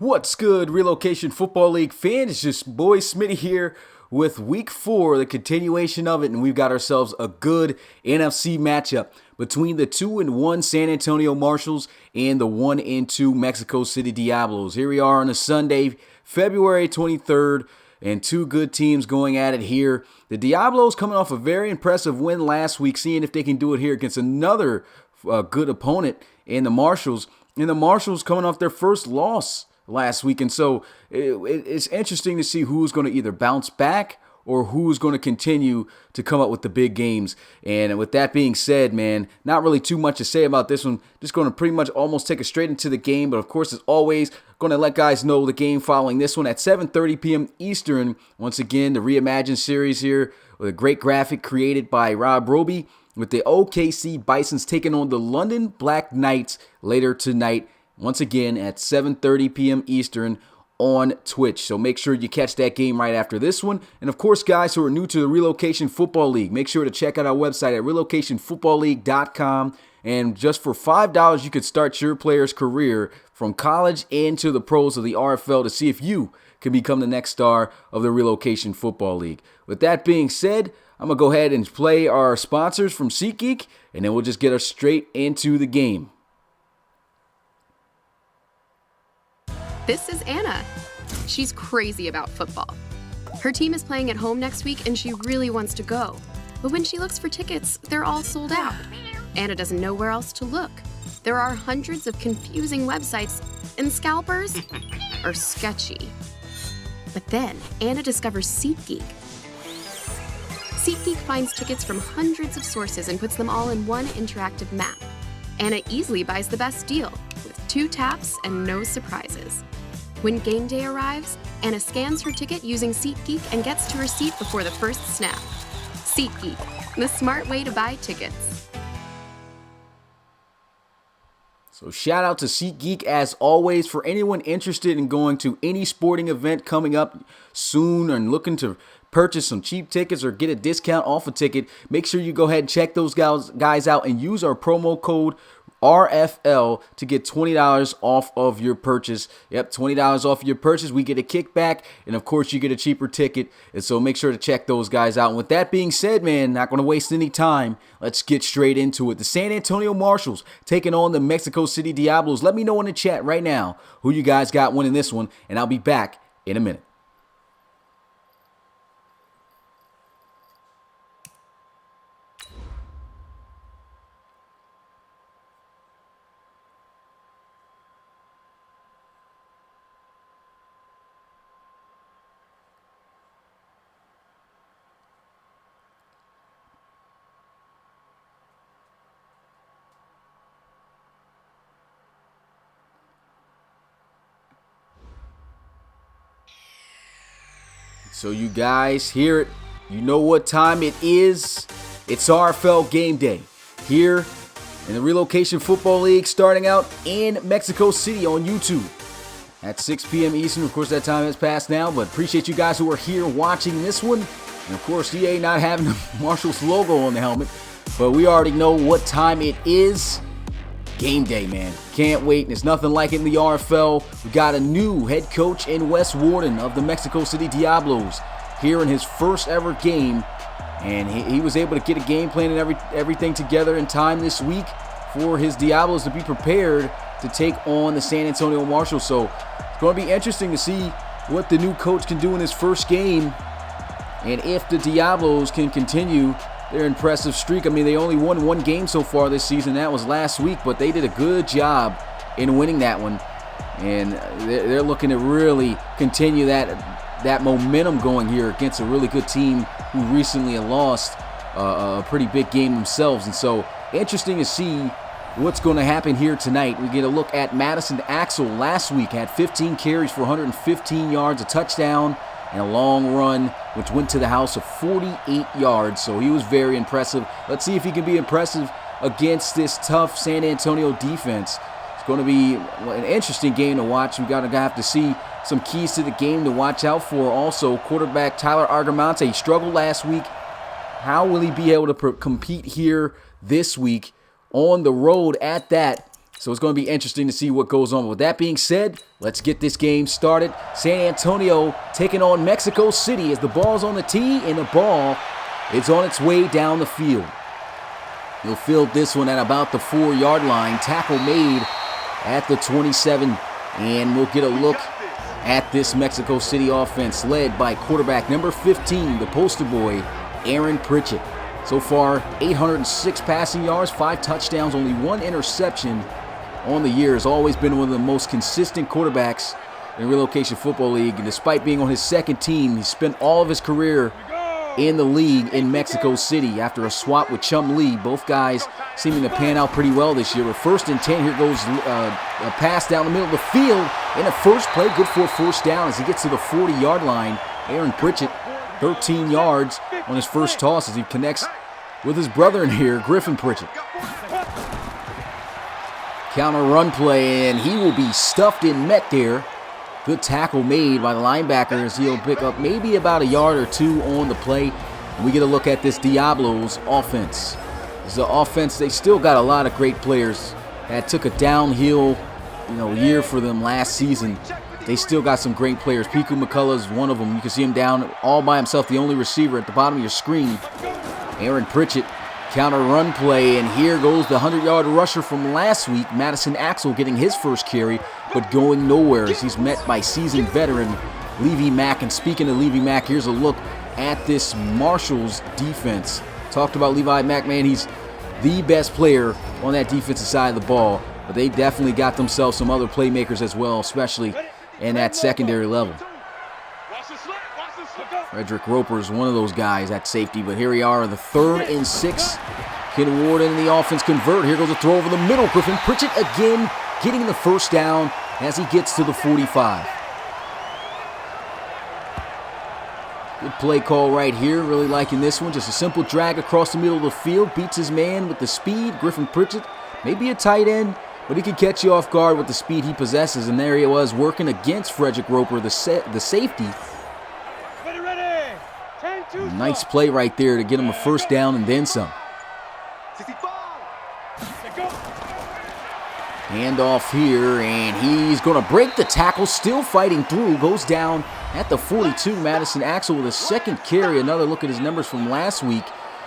What's good, Relocation Football League fans? It's just boy Smitty here with Week 4, the continuation of it, and we've got ourselves a good NFC matchup between the 2-1 San Antonio Marshals and the 1-2 Mexico City Diablos. Here we are on a Sunday, February 23rd, and two good teams going at it here. The Diablos coming off a very impressive win last week, seeing if they can do it here against another good opponent in the Marshals. And the Marshals coming off their first loss last week, and so it's interesting to see who's going to either bounce back or who's going to continue to come up with the big games. And with that being said, man, not really too much to say about this one. Just going to pretty much almost take it straight into the game. But of course, as always, going to let guys know the game following this one at 7:30 p.m. Eastern. Once again, the reimagined series here with a great graphic created by Rob Roby, with the OKC Bisons taking on the London Black Knights later tonight. Once again, at 7:30 p.m. Eastern on Twitch. So make sure you catch that game right after this one. And of course, guys who are new to the Relocation Football League, make sure to check out our website at relocationfootballleague.com. And just for $5, you could start your player's career from college into the pros of the RFL to see if you can become the next star of the Relocation Football League. With that being said, I'm going to go ahead and play our sponsors from SeatGeek, and then we'll just get us straight into the game. This is Anna. She's crazy about football. Her team is playing at home next week and she really wants to go. But when she looks for tickets, they're all sold out. Anna doesn't know where else to look. There are hundreds of confusing websites, and scalpers are sketchy. But then Anna discovers SeatGeek. SeatGeek finds tickets from hundreds of sources and puts them all in one interactive map. Anna easily buys the best deal with 2 taps and no surprises. When game day arrives, Anna scans her ticket using SeatGeek and gets to her seat before the first snap. SeatGeek, the smart way to buy tickets. So shout out to SeatGeek as always. For anyone interested in going to any sporting event coming up soon and looking to purchase some cheap tickets or get a discount off a ticket, make sure you go ahead and check those guys out and use our promo code RFL to get $20 off of your purchase. Yep, $20 off your purchase. We get a kickback, and of course, you get a cheaper ticket. And so make sure to check those guys out. And with that being said, man, not going to waste any time. Let's get straight into it. The San Antonio Marshals taking on the Mexico City Diablos. Let me know in the chat right now who you guys got winning this one, and I'll be back in a minute. So you guys hear it. You know what time it is. It's RFL game day here in the Relocation Football League, starting out in Mexico City on YouTube at 6 p.m. Eastern. Of course, that time has passed now, but appreciate you guys who are here watching this one. And of course, EA not having the Marshals logo on the helmet, but we already know what time it is. Game day, man. Can't wait. There's nothing like it in the RFL. We got a new head coach in Wes Warden of the Mexico City Diablos here in his first ever game. And he was able to get a game plan and everything together in time this week for his Diablos to be prepared to take on the San Antonio Marshals. So it's going to be interesting to see what the new coach can do in his first game and if the Diablos can continue their impressive streak. I mean, they only won one game so far this season. That was last week, but they did a good job in winning that one. And they're looking to really continue that momentum going here against a really good team who recently lost a pretty big game themselves. And so, interesting to see what's going to happen here tonight. We get a look at Madison Axel. Last week had 15 carries for 115 yards, a touchdown, and a long run, which went to the house of 48 yards. So he was very impressive. Let's see if he can be impressive against this tough San Antonio defense. It's going to be an interesting game to watch. We're going to have to see some keys to the game to watch out for. Also, quarterback Tyler Egremont, he struggled last week. How will he be able to compete here this week on the road at that? So it's going to be interesting to see what goes on. With that being said, let's get this game started. San Antonio taking on Mexico City as the ball's on the tee and the ball is on its way down the field. He'll field this one at about the 4-yard line. Tackle made at the 27. And we'll get a look at this Mexico City offense led by quarterback number 15, the poster boy, Aaron Pritchett. So far, 806 passing yards, 5 touchdowns, only 1 interception on the year. Has always been one of the most consistent quarterbacks in Relocation Football League. And despite being on his second team, he spent all of his career in the league in Mexico City after a swap with Chum Lee. Both guys seeming to pan out pretty well this year. But 1st and 10, here goes a pass down the middle of the field. In the first play, good for a 1st down as he gets to the 40-yard line. Aaron Pritchett, 13 yards on his first toss as he connects with his brother in here, Griffin Pritchett. Counter run play, and he will be stuffed and met there. Good tackle made by the linebacker as he'll pick up maybe about a yard or 2 on the play. And we get a look at this Diablos offense. This is an offense, they still got a lot of great players. That took a downhill year for them last season. They still got some great players. Piku McCullough is one of them. You can see him down all by himself, the only receiver at the bottom of your screen. Aaron Pritchett, counter run play, and here goes the 100-yard rusher from last week, Madison Axel, getting his first carry, but going nowhere as he's met by seasoned veteran Levy Mack. And speaking of Levy Mack, here's a look at this Marshall's defense. Talked about Levi Mack, man, he's the best player on that defensive side of the ball, but they definitely got themselves some other playmakers as well, especially in that secondary level. Frederick Roper is one of those guys at safety, but here we are, the 3rd and 6. Can Ward and the offense convert? Here goes a throw over the middle. Griffin Pritchett again getting the 1st down as he gets to the 45. Good play call right here. Really liking this one. Just a simple drag across the middle of the field. Beats his man with the speed. Griffin Pritchett, maybe a tight end, but he can catch you off guard with the speed he possesses. And there he was working against Frederick Roper, the safety. Nice play right there to get him a 1st down and then some. Handoff here, and he's going to break the tackle, still fighting through. Goes down at the 42. Madison Axel with a 2nd carry. Another look at his numbers from last week.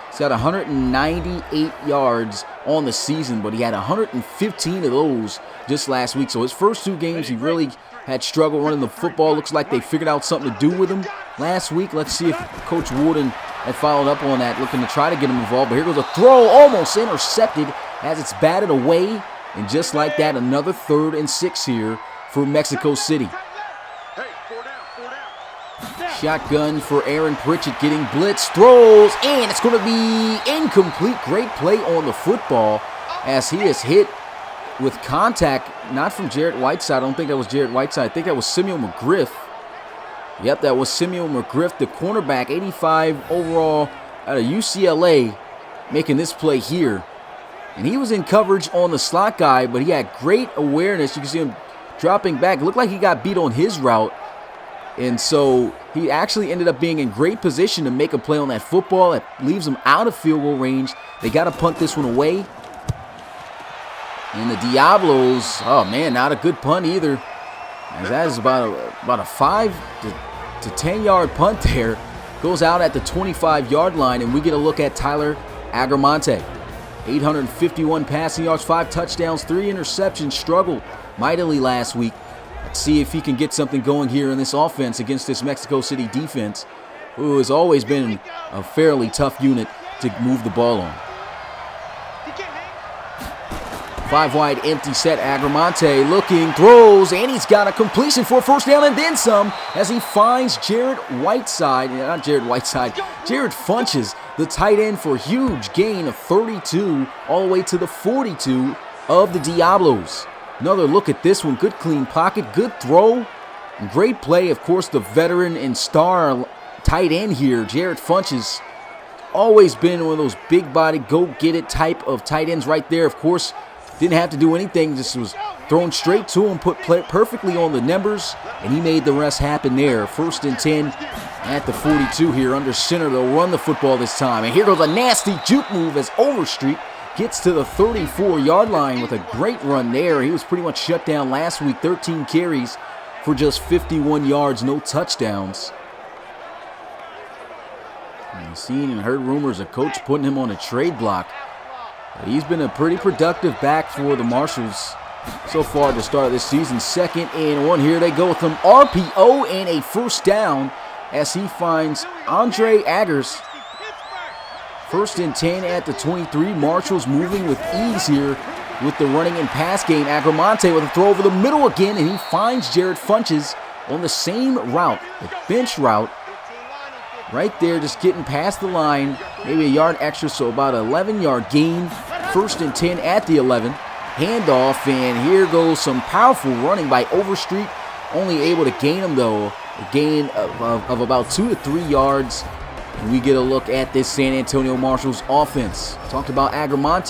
He's got 198 yards on the season, but he had 115 of those just last week. So his first 2 games, he really had struggled running the football. Looks like they figured out something to do with him last week. Let's see if Coach Wooden had followed up on that, looking to try to get him involved. But here goes a throw, almost intercepted as it's batted away. And just like that, another 3rd and 6 here for Mexico City. Shotgun for Aaron Pritchett, getting blitz, throws, and it's going to be incomplete. Great play on the football as he is hit with contact, not from Jarrett Whiteside. I don't think that was Jarrett Whiteside. I think that was Simeon McGriff. Yep, that was Simeon McGriff, the cornerback, 85 overall out of UCLA, making this play here. And he was in coverage on the slot guy, but he had great awareness. You can see him dropping back. It looked like he got beat on his route. And so he actually ended up being in great position to make a play on that football. That leaves him out of field goal range. They got to punt this one away. And the Diablos, oh man, not a good punt either. As that is about a 5 to 10 yard punt there. Goes out at the 25-yard line, and we get a look at Tyler Egremont. 851 passing yards, 5 touchdowns, 3 interceptions. Struggled mightily last week. Let's see if he can get something going here in this offense against this Mexico City defense, who has always been a fairly tough unit to move the ball on. 5 wide empty set. Egremont looking, throws, and he's got a completion for a 1st down and then some as he finds Jared Funches, the tight end, for a huge gain of 32 all the way to the 42 of the Diablos. Another look at this one. Good clean pocket, good throw, and great play. Of course, the veteran and star tight end here, Jared Funches, always been one of those big body, go get it type of tight ends right there. Of course, didn't have to do anything, just was thrown straight to him, put perfectly on the numbers, and he made the rest happen there. 1st and 10 at the 42 here under center. They'll run the football this time, and here goes a nasty juke move as Overstreet gets to the 34-yard line with a great run there. He was pretty much shut down last week, 13 carries for just 51 yards, no touchdowns. And you've seen and heard rumors of coach putting him on a trade block. He's been a pretty productive back for the Marshals so far to start this season. 2nd and 1. Here they go with them. RPO and a first down as he finds Andre Aggers. 1st and 10 at the 23. Marshals moving with ease here with the running and pass game. Egremont with a throw over the middle again, and he finds Jared Funches on the same route, the bench route. Right there, just getting past the line, maybe a yard extra, so about an 11-yard gain. 1st and 10 at the 11. Handoff, and here goes some powerful running by Overstreet. Only able to gain him, though, a gain of about 2 to 3 yards. And we get a look at this San Antonio Marshals offense. Talked about Egremont.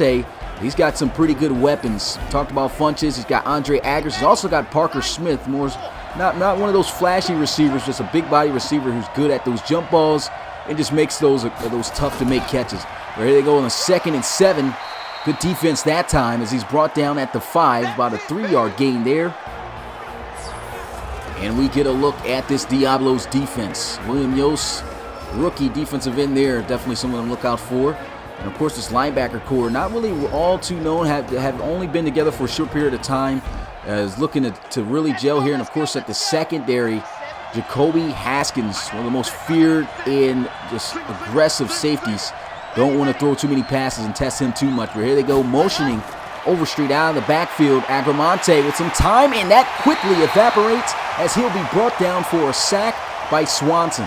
He's got some pretty good weapons. Talked about Funches. He's got Andre Aggers. He's also got Parker Smith. Not one of those flashy receivers, just a big body receiver who's good at those jump balls and just makes those tough to make catches. Here they go on a 2nd and 7. Good defense that time as he's brought down at the 5, about a 3-yard gain there. And we get a look at this Diablos defense. William Yost, rookie defensive end there, definitely someone to look out for. And of course this linebacker core, not really all too known, have only been together for a short period of time. Is looking to really gel here. And of course at the secondary, Jacoby Haskins, one of the most feared and just aggressive safeties. Don't want to throw too many passes and test him too much. But here they go, motioning Overstreet out of the backfield. Egremont with some time, and that quickly evaporates as he'll be brought down for a sack by Swanson.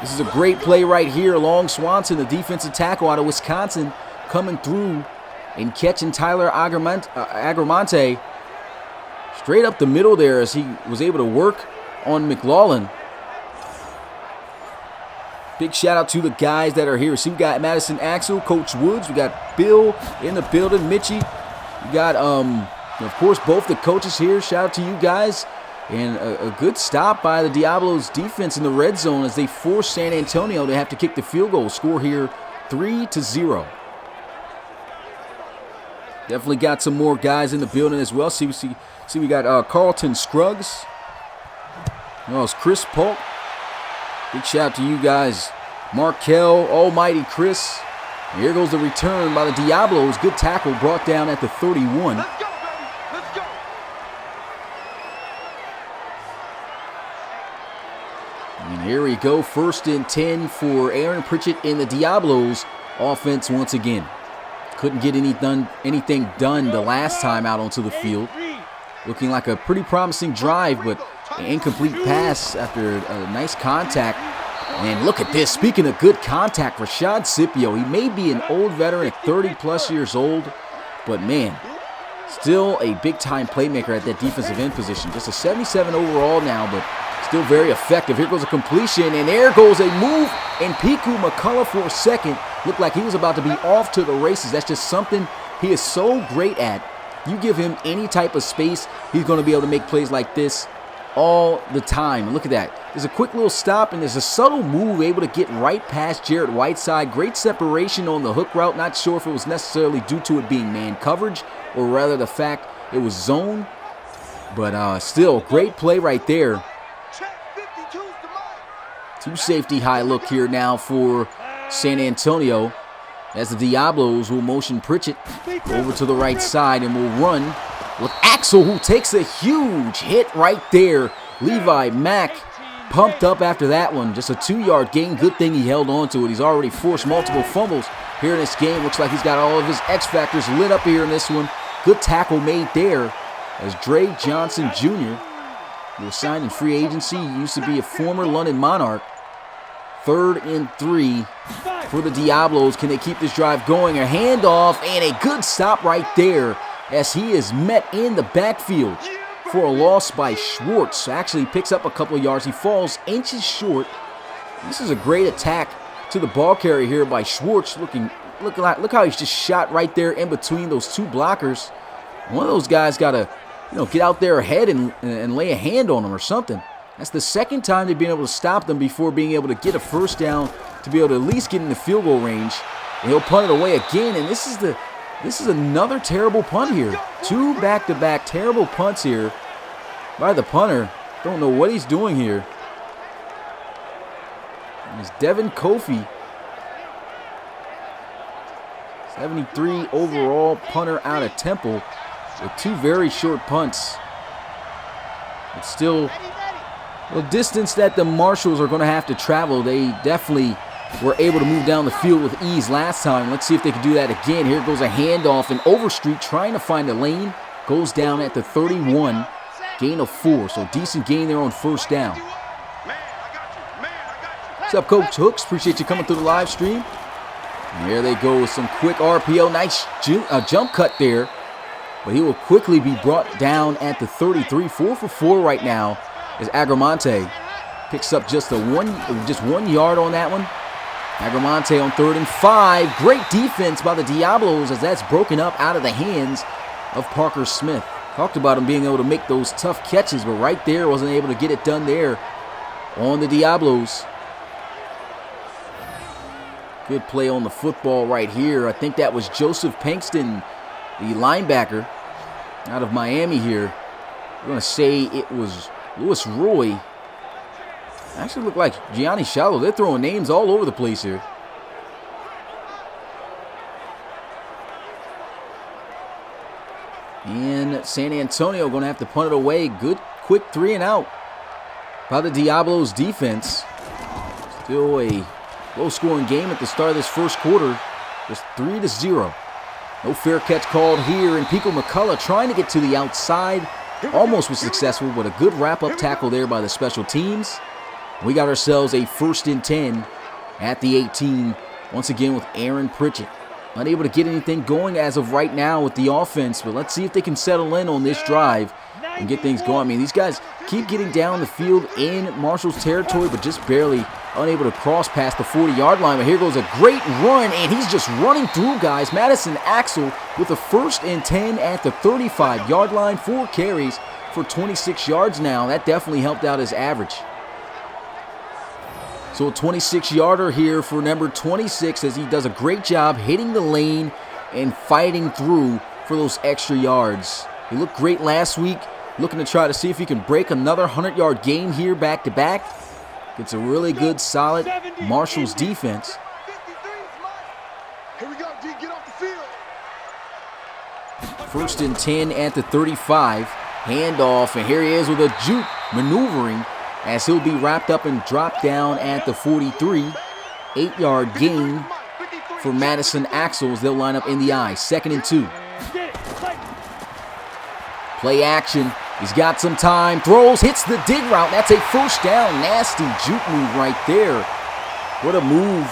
This is a great play right here along Swanson, the defensive tackle out of Wisconsin, coming through and catching Tyler Egremont straight up the middle there as he was able to work on McLaughlin. Big shout out to the guys that are here. See, we got Madison Axel, Coach Woods. We got Bill in the building, Mitchie. We got, of course, both the coaches here. Shout out to you guys. And a good stop by the Diablos defense in the red zone as they force San Antonio to have to kick the field goal. Score here 3-0. Definitely got some more guys in the building as well. See, we got Carlton Scruggs. It's Chris Polk. Big shout out to you guys. Markel, Almighty Chris. And here goes the return by the Diablos. Good tackle brought down at the 31. Let's go, baby. Let's go. And here we go. 1st and 10 for Aaron Pritchett in the Diablos offense once again. Couldn't get anything done the last time out onto the field. Looking like a pretty promising drive, but an incomplete pass after a nice contact. And look at this. Speaking of good contact, Rashad Scipio. He may be an old veteran at 30-plus years old, but man, still a big-time playmaker at that defensive end position. Just a 77 overall now, but still very effective. Here goes a completion, and there goes a move, and Piku McCullough for a second looked like he was about to be off to the races. That's just something he is so great at. You give him any type of space, he's going to be able to make plays like this all the time. And look at that. There's a quick little stop, and there's a subtle move, able to get right past Jarrett Whiteside. Great separation on the hook route. Not sure if it was necessarily due to it being man coverage, or rather the fact it was zone. But still, great play right there. Two safety high look here now for San Antonio, as the Diablos will motion Pritchett over to the right side and will run with Axel, who takes a huge hit right there. Levi Mack pumped up after that one. Just a 2-yard gain. Good thing he held on to it. He's already forced multiple fumbles here in this game. Looks like he's got all of his X factors lit up here in this one. Good tackle made there as Dre Johnson Jr. was signed in free agency. He used to be a former London Monarch. 3rd and 3 for the Diablos. Can they keep this drive going? A handoff and a good stop right there as he is met in the backfield for a loss by Schwartz. Actually picks up a couple of yards. He falls inches short. This is a great attack to the ball carrier here by Schwartz. Look how he's just shot right there in between those two blockers. One of those guys got to get out there ahead and lay a hand on him or something. That's the second time they've been able to stop them before being able to get a first down to be able to at least get in the field goal range. And he'll punt it away again, and this is another terrible punt here. 2 back-to-back terrible punts here by the punter. Don't know what he's doing here. It's Devin Kofi, 73 overall punter out of Temple, with 2 very short punts. It's still the distance that the Marshals are going to have to travel. They definitely were able to move down the field with ease last time. Let's see if they can do that again. Here goes a handoff, and Overstreet trying to find a lane. Goes down at the 31, gain of 4. So decent gain there on first down. What's up, Coach Hooks? Appreciate you coming through the live stream. And there they go with some quick RPO. Nice jump cut there. But he will quickly be brought down at the 33. 4 for 4 right now as Egremont picks up just 1 yard on that one. Egremont on 3rd and 5. Great defense by the Diablos as that's broken up out of the hands of Parker Smith. Talked about him being able to make those tough catches, but right there wasn't able to get it done there on the Diablos. Good play on the football right here. I think that was Joseph Pankston, the linebacker out of Miami here. I'm going to say it was Lewis Roy. Actually looked like Gianni Shallow. They're throwing names all over the place here. And San Antonio going to have to punt it away. Good quick 3 and out by the Diablos defense. Still a low-scoring game at the start of this first quarter. Just 3-0. No fair catch called here, and Pico McCullough trying to get to the outside. Almost was successful, but a good wrap-up tackle there by the special teams. We got ourselves a 1st and 10 at the 18, once again with Aaron Pritchett. Unable to get anything going as of right now with the offense, but let's see if they can settle in on this drive and get things going. I mean, these guys keep getting down the field in Marshall's territory, but just barely unable to cross past the 40-yard line. But here goes a great run, and he's just running through guys. Madison Axel with a 1st and 10 at the 35-yard line. 4 carries for 26 yards now. That definitely helped out his average. So a 26-yarder here for number 26 as he does a great job hitting the lane and fighting through for those extra yards. He looked great last week, looking to try to see if he can break another 100-yard game here back-to-back. It's a really good, solid Marshall's defense. Here we go, D, get off the field. 1st and 10 at the 35. Handoff, and here he is with a juke maneuvering as he'll be wrapped up and dropped down at the 43. 8-yard gain for Madison Axel as they'll line up in the I. 2nd and 2. Play action. He's got some time. Throws, hits the dig route. That's a 1st down. Nasty juke move right there. What a move.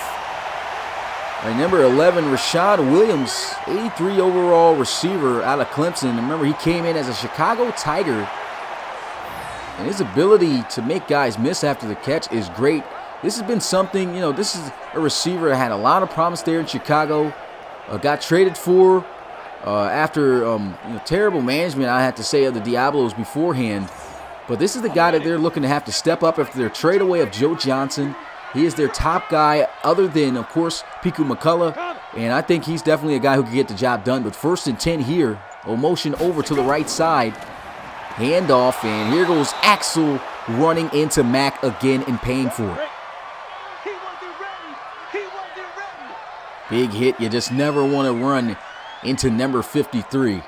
By number 11, Rashad Williams, 83 overall receiver out of Clemson. Remember, he came in as a Chicago Tiger. And his ability to make guys miss after the catch is great. This has been something, this is a receiver that had a lot of promise there in Chicago. Got traded for after terrible management, I have to say, of the Diablos beforehand. But this is the guy that they're looking to have to step up after their trade away of Joe Johnson. He is their top guy other than, of course, Pico McCullough. And I think he's definitely a guy who can get the job done. But 1st and 10 here. A motion over to the right side. Handoff, and here goes Axel running into Mack again and paying for it. Big hit. You just never want to run into number 53.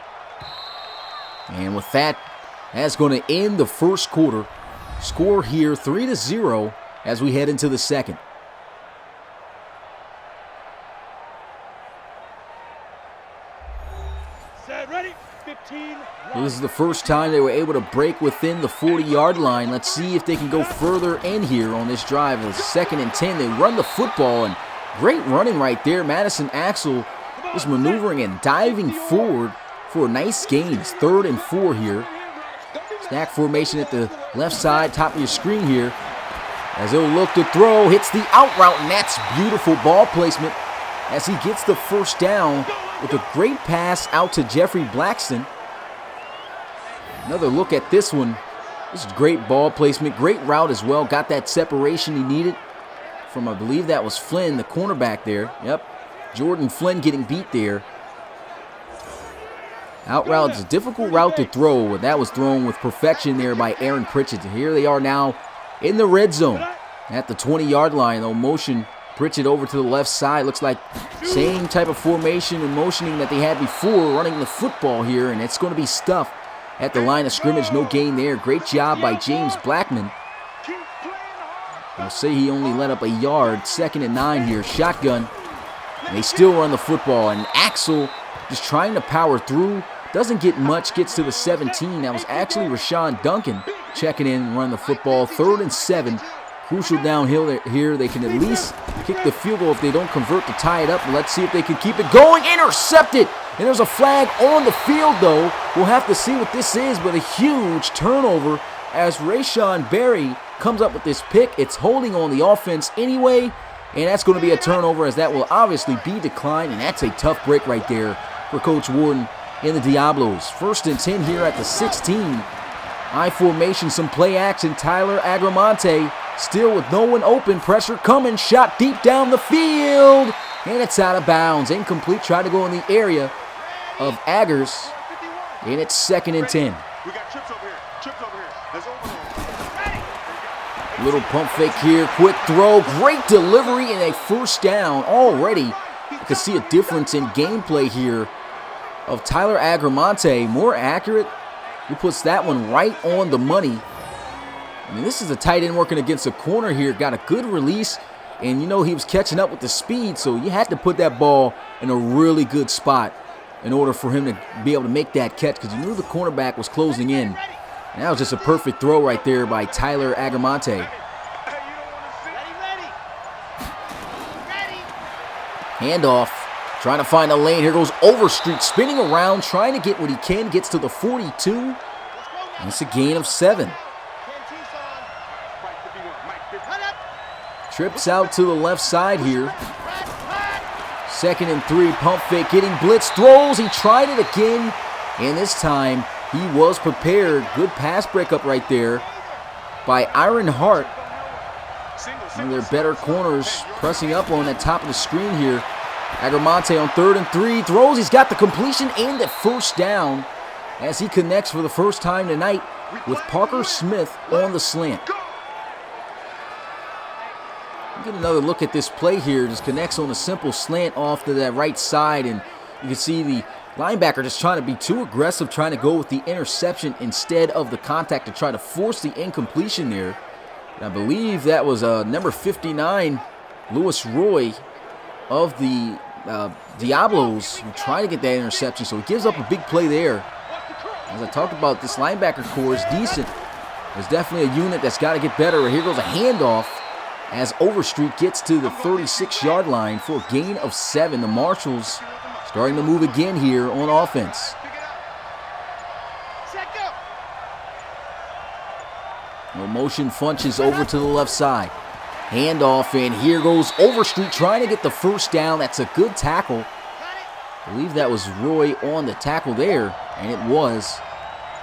And with that, that's going to end the first quarter. Score here 3-0 as we head into the second. Set, ready, 15. This is the first time they were able to break within the 40-yard line. Let's see if they can go further in here on this drive. It's 2nd and 10. They run the football, and great running right there. Madison Axel just maneuvering and diving forward for nice gains. 3rd and 4 here. Snack formation at the left side, top of your screen here. As he'll look to throw, hits the out route, and that's beautiful ball placement as he gets the 1st down with a great pass out to Jeffrey Blackston. Another look at this one. This is great ball placement, great route as well. Got that separation he needed. from, I believe that was Flynn, the cornerback there. Yep, Jordan Flynn getting beat there. Out route is a difficult route to throw, but that was thrown with perfection there by Aaron Pritchett. Here they are now in the red zone at the 20-yard line. They'll motion Pritchett over to the left side. Looks like same type of formation and motioning that they had before, running the football here, and it's going to be stuffed at the line of scrimmage. No gain there. Great job by James Blackman. I'll say he only let up a yard. 2nd and 9 here. Shotgun. And they still run the football, and Axel just trying to power through. Doesn't get much, gets to the 17. That was actually Rashawn Duncan checking in and running the football. 3rd and 7. Crucial downhill here. They can at least kick the field goal if they don't convert to tie it up. Let's see if they can keep it going. Intercepted! And there's a flag on the field, though. We'll have to see what this is, but a huge turnover as Rashawn Berry comes up with this pick. It's holding on the offense anyway, and that's going to be a turnover as that will obviously be declined, and that's a tough break right there for Coach Warden in the Diablos. 1st and 10 here at the 16. I formation, some play action. Tyler Agramonte still with no one open. Pressure coming. Shot deep down the field. And it's out of bounds. Incomplete. Tried to go in the area of Aggers. And it's 2nd and 10. We got trips over here. Trips over here. Let's Little pump fake here. Quick throw. Great delivery and a 1st down already. You can see a difference in gameplay here of Tyler Agramonte. More accurate. He puts that one right on the money. I mean, this is a tight end working against a corner here. Got a good release, and you know he was catching up with the speed, so you had to put that ball in a really good spot in order for him to be able to make that catch, because you knew the cornerback was closing in. And that was just a perfect throw right there by Tyler Agramonte. Handoff. Trying to find a lane. Here goes Overstreet, spinning around, trying to get what he can. Gets to the 42. And it's a gain of 7. Trips out to the left side here. 2nd and 3. Pump fake. Getting blitz. Throws. He tried it again. And this time he was prepared. Good pass breakup right there by Iron Hart. One of their better corners pressing up on the top of the screen here. Agramonte on 3rd and 3, throws, he's got the completion and the 1st down as he connects for the first time tonight with Parker Smith on the slant. Get another look at this play here, just connects on a simple slant off to that right side, and you can see the linebacker just trying to be too aggressive, trying to go with the interception instead of the contact to try to force the incompletion there. And I believe that was number 59, Lewis Roy, of the Diablos, who tried to get that interception, so he gives up a big play there. As I talked about, this linebacker core is decent. There's definitely a unit that's got to get better. Here goes a handoff as Overstreet gets to the 36-yard line for a gain of 7. The Marshals starting to move again here on offense. No motion, Funches over to the left side. Handoff, and here goes Overstreet trying to get the 1st down. That's a good tackle. I believe that was Roy on the tackle there, and it was.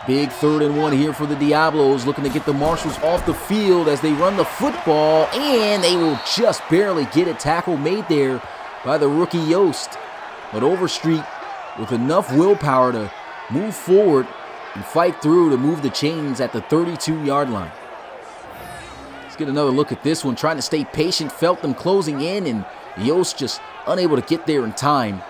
Big 3rd and 1 here for the Diablos, looking to get the Marshals off the field as they run the football, and they will just barely get a tackle made there by the rookie Yost. But Overstreet with enough willpower to move forward and fight through to move the chains at the 32-yard line. Let's get another look at this one. Trying to stay patient, felt them closing in, and Yost just unable to get there in time.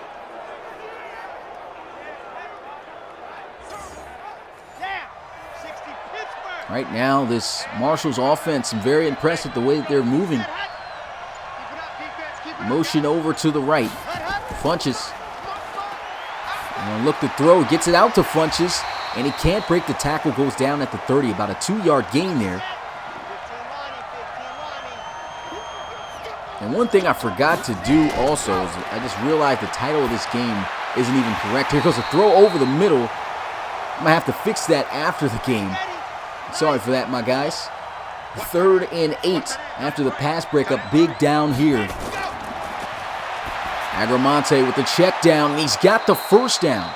Right now, this Marshals offense, I'm very impressed with the way that they're moving. Motion over to the right. Funches. Look to throw, gets it out to Funches, and he can't break the tackle, goes down at the 30, about a 2-yard gain there. And one thing I forgot to do also is I just realized the title of this game isn't even correct. Here goes a throw over the middle. I'm going to have to fix that after the game. Sorry for that, my guys. 3rd and 8 after the pass breakup. Big down here. Agramonte with the check down, and he's got the 1st down.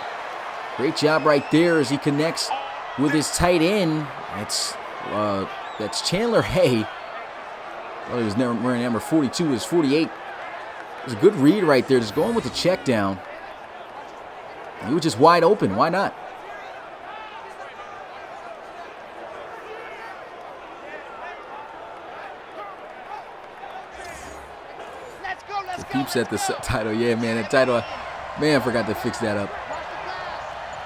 Great job right there as he connects with his tight end. That's Chandler Hay. Well, he was never wearing number 42. It was 48. It was a good read right there. Just going with the check down. He was just wide open. Why not? The peeps at the subtitle. Yeah, man, that title. Man, I forgot to fix that up.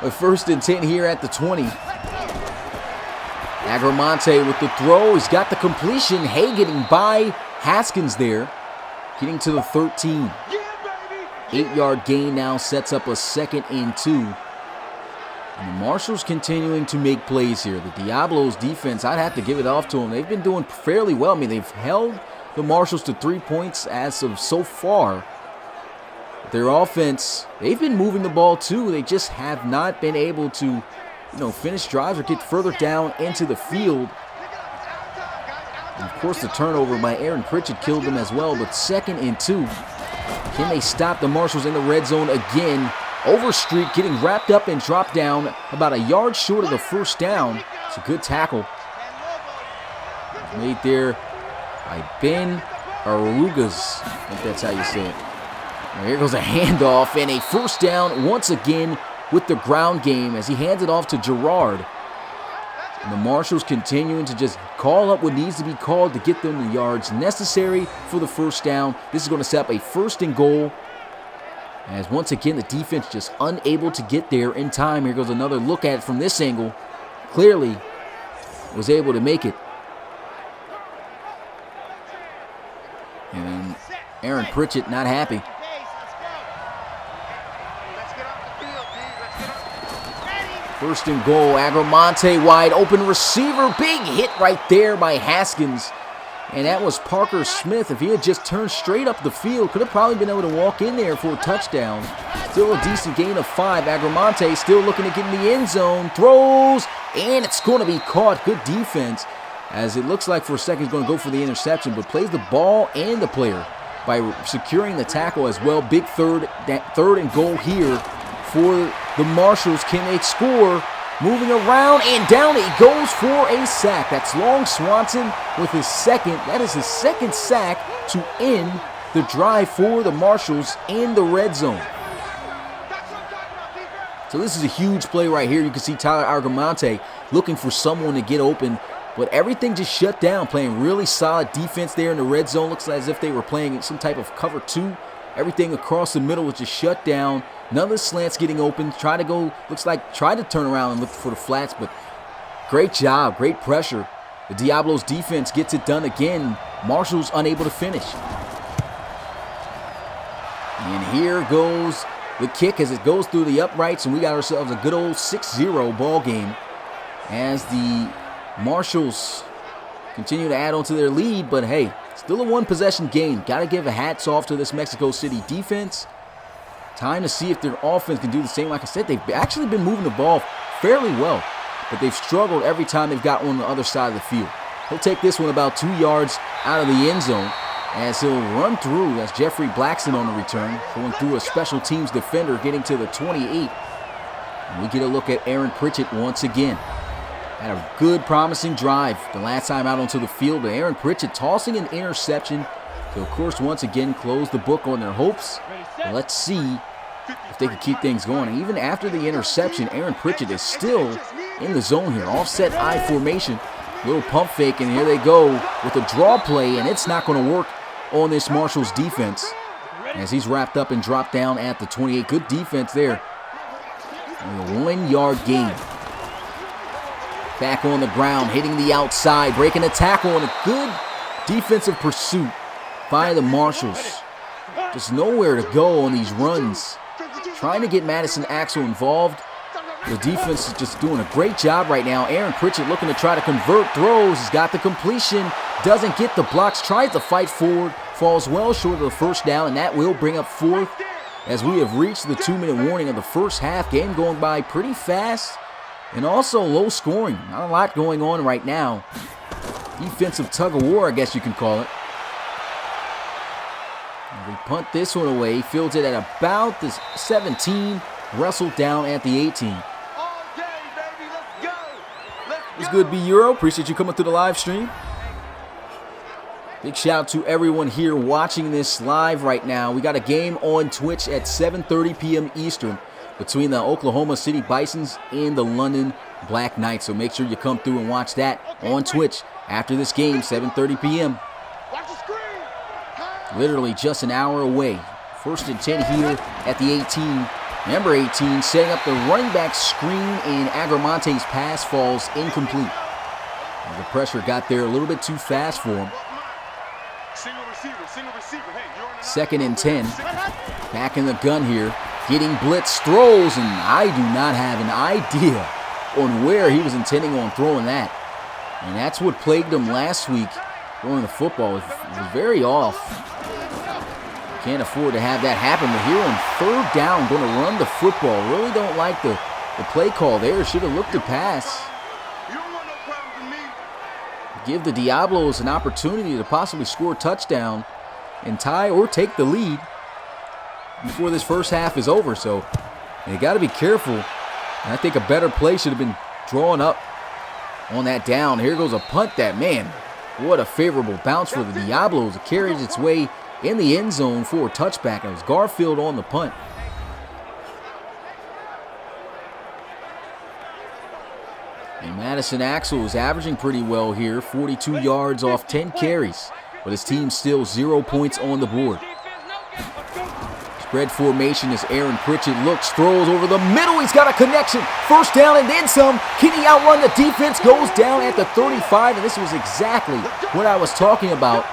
But 1st and 10 here at the 20. Egremont with the throw. He's got the completion. Hay getting by Haskins there. Getting to the 13. 8-yard gain now sets up a 2nd and 2. And the Marshals continuing to make plays here. The Diablos defense, I'd have to give it off to them. They've been doing fairly well. I mean, they've held the Marshals to 3 points as of so far. Their offense, they've been moving the ball too. They just have not been able to, finish drives or get further down into the field. And of course, the turnover by Aaron Pritchett killed them as well. But 2nd and 2. Can they stop the Marshals in the red zone again? Overstreet getting wrapped up and dropped down about a yard short of the 1st down. It's a good tackle. Made there by Ben Arugas. I think that's how you say it. Now here goes a handoff and a 1st down once again with the ground game as he hands it off to Gerard. And the Marshals continuing to just call up what needs to be called to get them the yards necessary for the 1st down. This is going to set up a 1st and goal. As once again, the defense just unable to get there in time. Here goes another look at it from this angle. Clearly was able to make it. And Aaron Pritchett not happy. 1st and goal. Egremont wide open receiver. Big hit right there by Haskins. And that was Parker Smith. If he had just turned straight up the field, could have probably been able to walk in there for a touchdown. Still a decent gain of 5. Egremont still looking to get in the end zone. Throws, and it's going to be caught. Good defense, as it looks like for a second he's going to go for the interception, but plays the ball and the player by securing the tackle as well. Big third and goal here for the Marshals. Can they score? Moving around and down it goes for a sack. That's Long Swanson with his 2nd. That is his 2nd sack to end the drive for the Marshals in the red zone. So this is a huge play right here. You can see Tyler Egremont looking for someone to get open, but everything just shut down, playing really solid defense there in the red zone. Looks as if they were playing some type of cover 2. Everything across the middle was just shut down. None of the slants getting open. Tried to turn around and look for the flats, but great job, great pressure. The Diablos defense gets it done again. Marshals unable to finish. And here goes the kick as it goes through the uprights, and we got ourselves a good old 6-0 ball game as the Marshals continue to add on to their lead, but hey, still a 1-possession game. Got to give a hats off to this Mexico City defense. Time to see if their offense can do the same. Like I said, they've actually been moving the ball fairly well, but they've struggled every time they've got on the other side of the field. He'll take this one about 2 yards out of the end zone as he'll run through. That's Jeffrey Blackson on the return, going through a special teams defender, getting to the 28. And we get a look at Aaron Pritchett once again. Had a good, promising drive the last time out onto the field, but Aaron Pritchett tossing an interception to, of course, once again close the book on their hopes. But let's see if they can keep things going. And even after the interception, Aaron Pritchett is still in the zone here. Offset I formation. Little pump fake, and here they go with a draw play, and it's not going to work on this Marshals defense as he's wrapped up and dropped down at the 28. Good defense there. And a 1-yard gain. Back on the ground, hitting the outside, breaking a tackle, and a good defensive pursuit by the Marshals. Just nowhere to go on these runs. Trying to get Madison Axel involved. The defense is just doing a great job right now. Aaron Pritchett looking to try to convert throws. He's got the completion. Doesn't get the blocks. Tries to fight forward. Falls well short of the 1st down, and that will bring up 4th as we have reached the 2-minute warning of the first half. Game going by pretty fast and also low scoring. Not a lot going on right now. Defensive tug of war, I guess you can call it. They punt this one away. Fields it at about the 17. Wrestled down at the 18. It's good to be Euro. Appreciate you coming through the live stream. Big shout out to everyone here watching this live right now. We got a game on Twitch at 7:30 p.m. Eastern between the Oklahoma City Bisons and the London Black Knights. So make sure you come through and watch that on Twitch after this game, 7:30 p.m. Literally just an hour away. 1st and 10 here at the 18. Number 18 setting up the running back screen, and Egremont's pass falls incomplete. The pressure got there a little bit too fast for him. Single receiver. Hey, you're in 2nd and 10. Back in the gun here. Getting blitz, throws, and I do not have an idea on where he was intending on throwing that. And that's what plagued him last week throwing the football. It was very off. Can't afford to have that happen. But here on 3rd down, going to run the football. Really don't like the play call there. Should have looked to pass. You don't want no problem with me. Give the Diablos an opportunity to possibly score a touchdown and tie or take the lead before this first half is over. So they got to be careful. And I think a better play should have been drawn up on that down. Here goes a punt that, man, what a favorable bounce for the Diablos. It carries its way in the end zone for a touchback. It was Garfield on the punt. And Madison Axel is averaging pretty well here, 42 yards off 10 carries, but his team still 0 points on the board. Spread formation as Aaron Pritchett looks, throws over the middle. He's got a connection. 1st down and then some. Can he outrun the defense? Goes down at the 35, and this was exactly what I was talking about.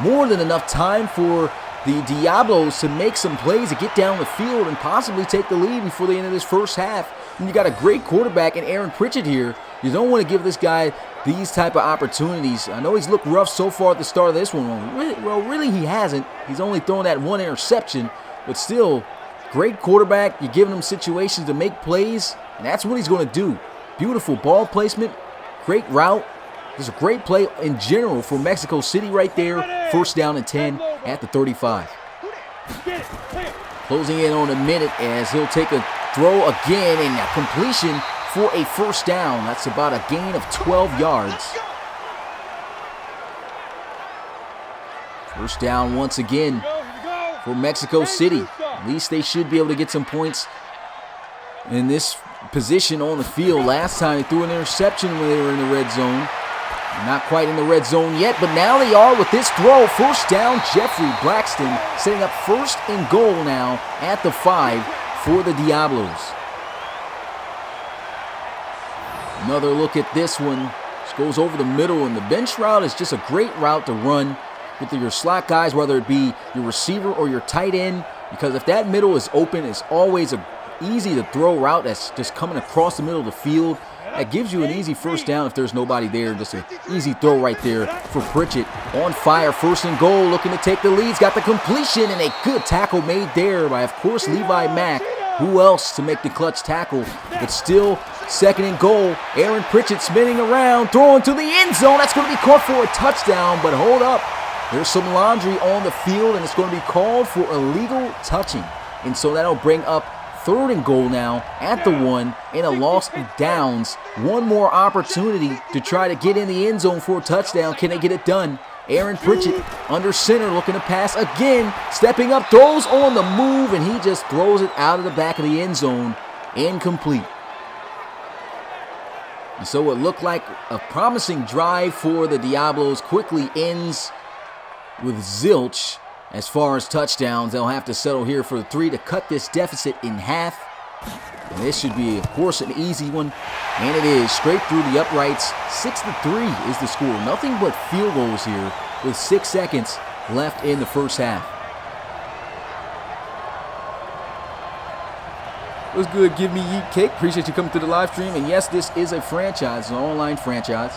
More than enough time for the Diablos to make some plays to get down the field and possibly take the lead before the end of this first half. And you got a great quarterback in Aaron Pritchett here. You don't want to give this guy these type of opportunities. I know he's looked rough so far at the start of this one. Well, really he hasn't. He's only thrown that 1 interception. But still, great quarterback. You're giving him situations to make plays, and that's what he's going to do. Beautiful ball placement, great route. There's a great play in general for Mexico City right there. 1st down and 10 at the 35. Closing in on a minute as he'll take a throw again and a completion for a 1st down. That's about a gain of 12 yards. 1st down once again for Mexico City. At least they should be able to get some points in this position on the field. Last time they threw an interception when they were in the red zone. Not quite in the red zone yet, but now they are with this throw. 1st down, Jeffrey Blackston setting up 1st and goal now at the 5 for the Diablos. Another look at this one. Just goes over the middle, and the bench route is just a great route to run with your slot guys, whether it be your receiver or your tight end, because if that middle is open, it's always a easy to throw route that's just coming across the middle of the field. That gives you an easy 1st down if there's nobody there. Just an easy throw right there for Pritchett. On fire, 1st and goal, looking to take the lead. He's got the completion, and a good tackle made there by, of course, Levi Mack. Who else to make the clutch tackle? But still, 2nd and goal. Aaron Pritchett spinning around, throwing to the end zone. That's going to be caught for a touchdown, but hold up. There's some laundry on the field, and it's going to be called for illegal touching. And so that'll bring up 3rd and goal now at the 1 and a loss of downs. One more opportunity to try to get in the end zone for a touchdown. Can they get it done? Aaron Pritchett under center looking to pass again. Stepping up, throws on the move, and he just throws it out of the back of the end zone. Incomplete. And so what looked like a promising drive for the Diablos quickly ends with zilch. As far as touchdowns, they'll have to settle here for 3 to cut this deficit in half. And this should be, of course, an easy one. And it is. Straight through the uprights. 6-3 is the score. Nothing but field goals here with 6 seconds left in the first half. What's good? Give me Yeet Cake. Appreciate you coming through the live stream. And yes, this is a franchise, an online franchise.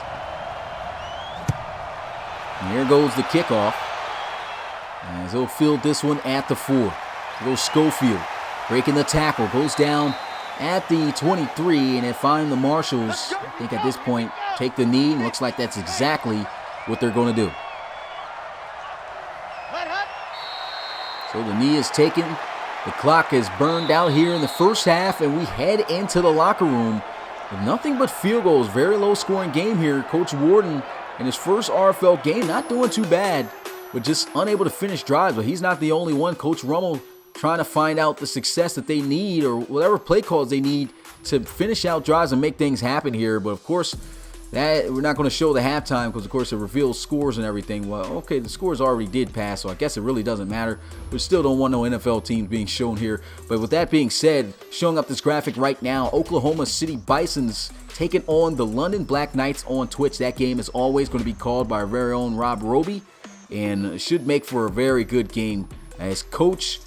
And here goes the kickoff. As he'll field this one at the 4. Here goes Schofield. Breaking the tackle. Goes down at the 23. And they find the Marshals, I think at this point, take the knee. And looks like that's exactly what they're going to do. So the knee is taken. The clock is burned out here in the first half. And we head into the locker room with nothing but field goals. Very low scoring game here. Coach Warden in his first RFL game. Not doing too bad, but just unable to finish drives. But he's not the only one. Coach Rummel trying to find out the success that they need or whatever play calls they need to finish out drives and make things happen here. But of course, that we're not going to show the halftime because, of course, it reveals scores and everything. Well, okay, the scores already did pass, so I guess it really doesn't matter. We still don't want no NFL teams being shown here. But with that being said, showing up this graphic right now, Oklahoma City Bisons taking on the London Black Knights on Twitch. That game is always going to be called by our very own Rob Roby and should make for a very good game as Coach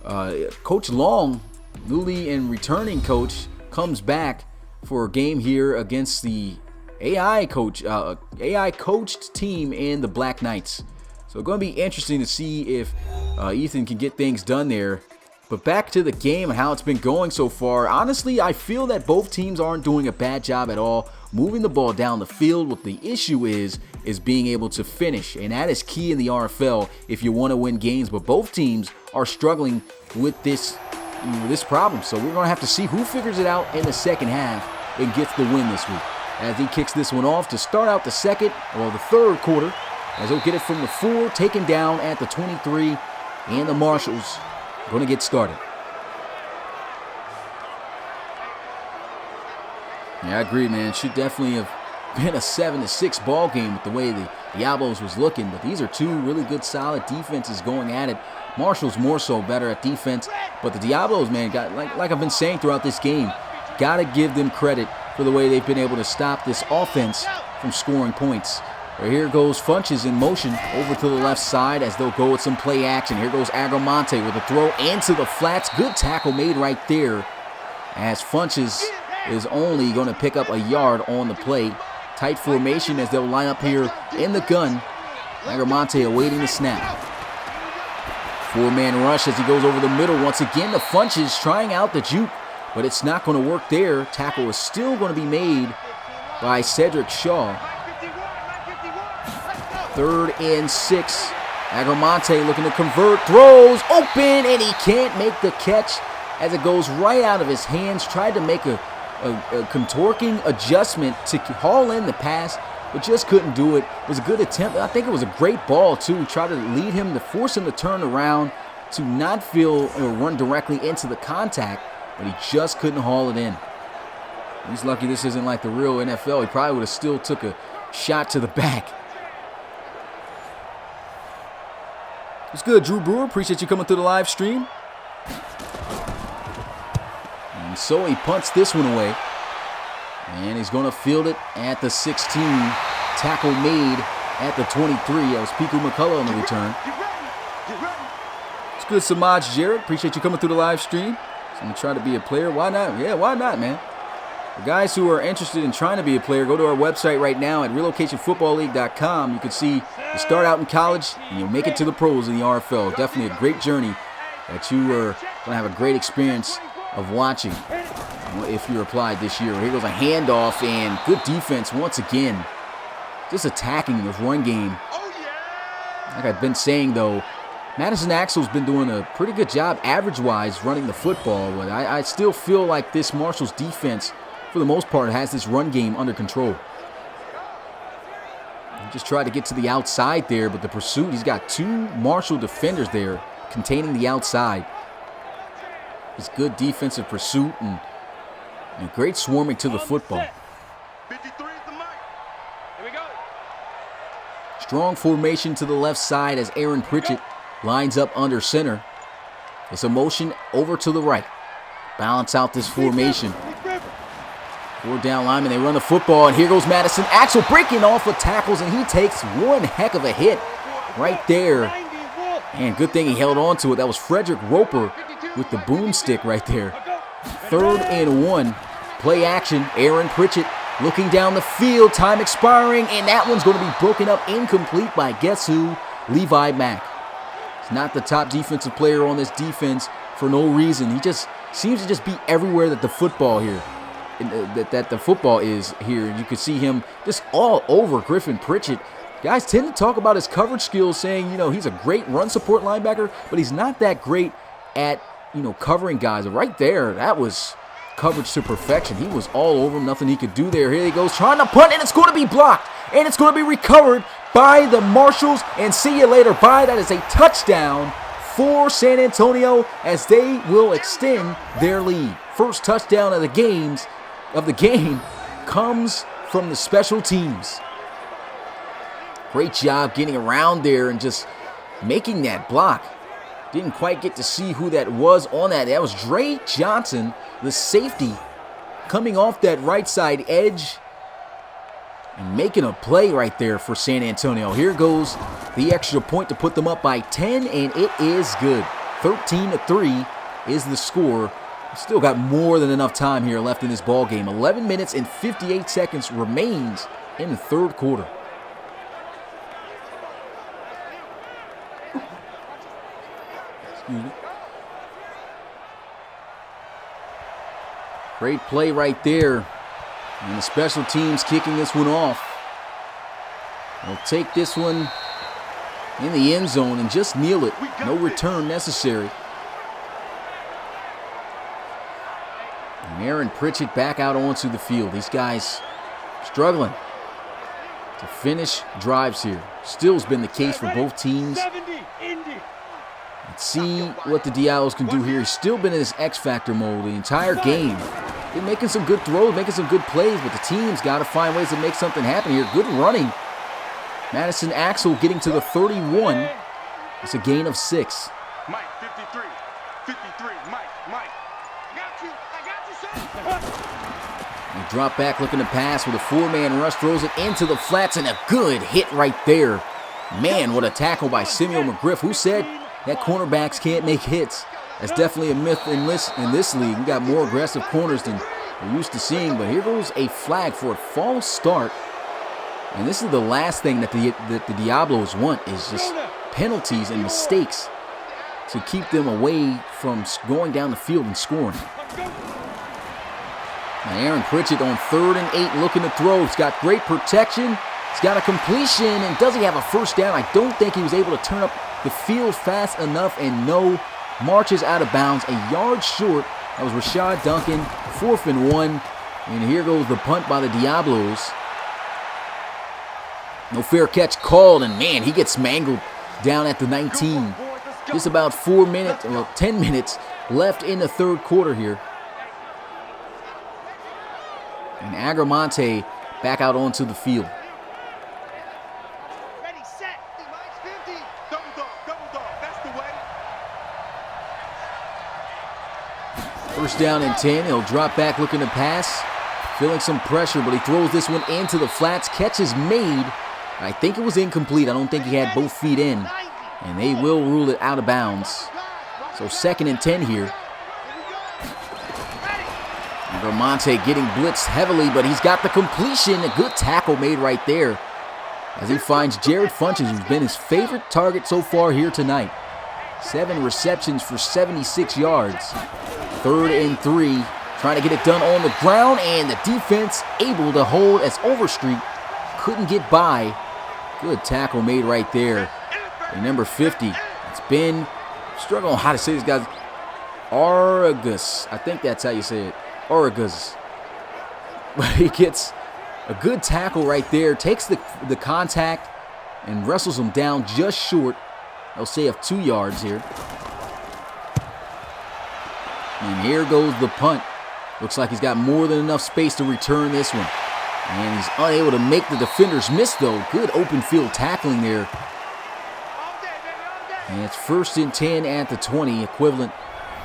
Long, newly and returning coach, comes back for a game here against the AI coached team in the Black Knights. So going to be interesting to see if Ethan can get things done there. But back to the game and how it's been going so far. Honestly, I feel that both teams aren't doing a bad job at all moving the ball down the field. What the issue is being able to finish, and that is key in the RFL if you want to win games. But both teams are struggling with this problem. So we're going to have to see who figures it out in the second half and gets the win this week, as he kicks this one off to start out the third quarter, as he'll get it from the 4, taken down at the 23, and the Marshals going to get started. Yeah, I agree, man. Should definitely have been a 7-6 ball game with the way the Diablos was looking, but these are two really good, solid defenses going at it. Marshals more so better at defense, but the Diablos, man, got like I've been saying throughout this game, got to give them credit for the way they've been able to stop this offense from scoring points. Here goes Funches in motion over to the left side as they'll go with some play action. Here goes Egremont with a throw into the flats. Good tackle made right there as Funches is only going to pick up a yard on the play. Tight formation as they'll line up here in the gun. Egremont awaiting the snap. 4-man rush as he goes over the middle. Once again, the Funches trying out the juke, but it's not going to work there. Tackle is still going to be made by Cedric Shaw. 3rd and 6. Egremont looking to convert. Throws open, and he can't make the catch as it goes right out of his hands. Tried to make a contorting adjustment to haul in the pass, but just couldn't do it. It was a good attempt. I think it was a great ball, too. Try to lead him, to force him to turn around, to not feel or run directly into the contact, but he just couldn't haul it in. He's lucky this isn't like the real NFL. He probably would have still took a shot to the back. It's good, Drew Brewer. Appreciate you coming through the live stream. And so he punts this one away. And he's going to field it at the 16. Tackle made at the 23. That was Piku McCullough on the return. It's good, Samaj Jarrett. Appreciate you coming through the live stream. So I'm going to try to be a player. Why not? Yeah, why not, man? The guys who are interested in trying to be a player, go to our website right now at relocationfootballleague.com. You can see you start out in college and you'll make it to the pros in the RFL. Definitely a great journey that you are going to have a great experience of watching if you're applied this year. Here goes a handoff and good defense once again. Just attacking this run game. Like I've been saying, though, Madison Axel's been doing a pretty good job average-wise running the football. But I still feel like this Marshals defense, for the most part, has this run game under control. He just tried to get to the outside there, but the pursuit, he's got 2 Marshall defenders there containing the outside. It's good defensive pursuit and great swarming to the football. Strong formation to the left side as Aaron Pritchett lines up under center. It's a motion over to the right. Balance out this formation. 4 down linemen, they run the football, and here goes Madison Axel breaking off of tackles, and he takes one heck of a hit right there. And good thing he held on to it. That was Frederick Roper with the boomstick right there. 3rd and 1. Play action. Aaron Pritchett looking down the field. Time expiring, and that one's going to be broken up incomplete by guess who? Levi Mack. He's not the top defensive player on this defense for no reason. He just seems to just be everywhere that the football here. That the football is here. You can see him just all over Griffin Pritchett. Guys tend to talk about his coverage skills, saying, he's a great run support linebacker, but he's not that great at, covering guys. Right there, that was coverage to perfection. He was all over him, nothing he could do there. Here he goes, trying to punt, and it's going to be blocked and it's going to be recovered by the Marshals, and see you later. Bye. That is a touchdown for San Antonio as they will extend their lead. First touchdown of the game comes from the special teams. Great job getting around there and just making that block. Didn't quite get to see who that was on that. That was Dre Johnson, the safety, coming off that right side edge and making a play right there for San Antonio. Here goes the extra point to put them up by 10, and it is good. 13-3 is the score. Still got more than enough time here left in this ball game. 11 minutes and 58 seconds remains in the third quarter. Excuse me. Great play right there. And the special teams kicking this one off. They'll take this one in the end zone and just kneel it. No return necessary. And Aaron Pritchett back out onto the field. These guys struggling to finish drives here. Still has been the case for both teams. Let's see what the Diablos can do here. He's still been in this X-Factor mode the entire game. Been making some good throws, making some good plays, but the team's got to find ways to make something happen here. Good running. Madison Axel getting to the 31. It's a gain of 6. Mike, 53. 53. Mike. I got you, son. They drop back looking to pass with a 4-man rush. Throws it into the flats and a good hit right there. Man, what a tackle by Samuel McGriff. Who said that cornerbacks can't make hits? That's definitely a myth in this league. We got more aggressive corners than we're used to seeing. But here goes a flag for a false start. And this is the last thing that the Diablos want, is just penalties and mistakes to keep them away from going down the field and scoring. Now Aaron Pritchett on 3rd and 8 looking to throw. He's got great protection. He's got a completion. And does he have a first down? I don't think he was able to turn up the field fast enough, and no, marches out of bounds, a yard short. That was Rashad Duncan, 4th and 1. And here goes the punt by the Diablos. No fair catch called, and man, he gets mangled down at the 19. Just about 10 minutes left in the third quarter here. And Egremont back out onto the field. Ready, set. Mike's 50. Double dog. That's the way. First down and 10. He'll drop back looking to pass. Feeling some pressure, but he throws this one into the flats. Catch is made. I think it was incomplete. I don't think he had both feet in. And they will rule it out of bounds. So 2nd and 10 here. Egremont getting blitzed heavily, but he's got the completion. A good tackle made right there as he finds Jared Funches, who's been his favorite target so far here tonight. 7 receptions for 76 yards. 3rd and 3. Trying to get it done on the ground, and the defense able to hold as Overstreet couldn't get by. Good tackle made right there. And number 50. It's been struggling on how to say this guy's Argus. I think that's how you say it. Argus. But he gets a good tackle right there. Takes the contact and wrestles him down just short. They'll say of 2 yards here. And here goes the punt. Looks like he's got more than enough space to return this one. And he's unable to make the defenders miss, though. Good open field tackling there. And it's 1st and 10 at the 20, equivalent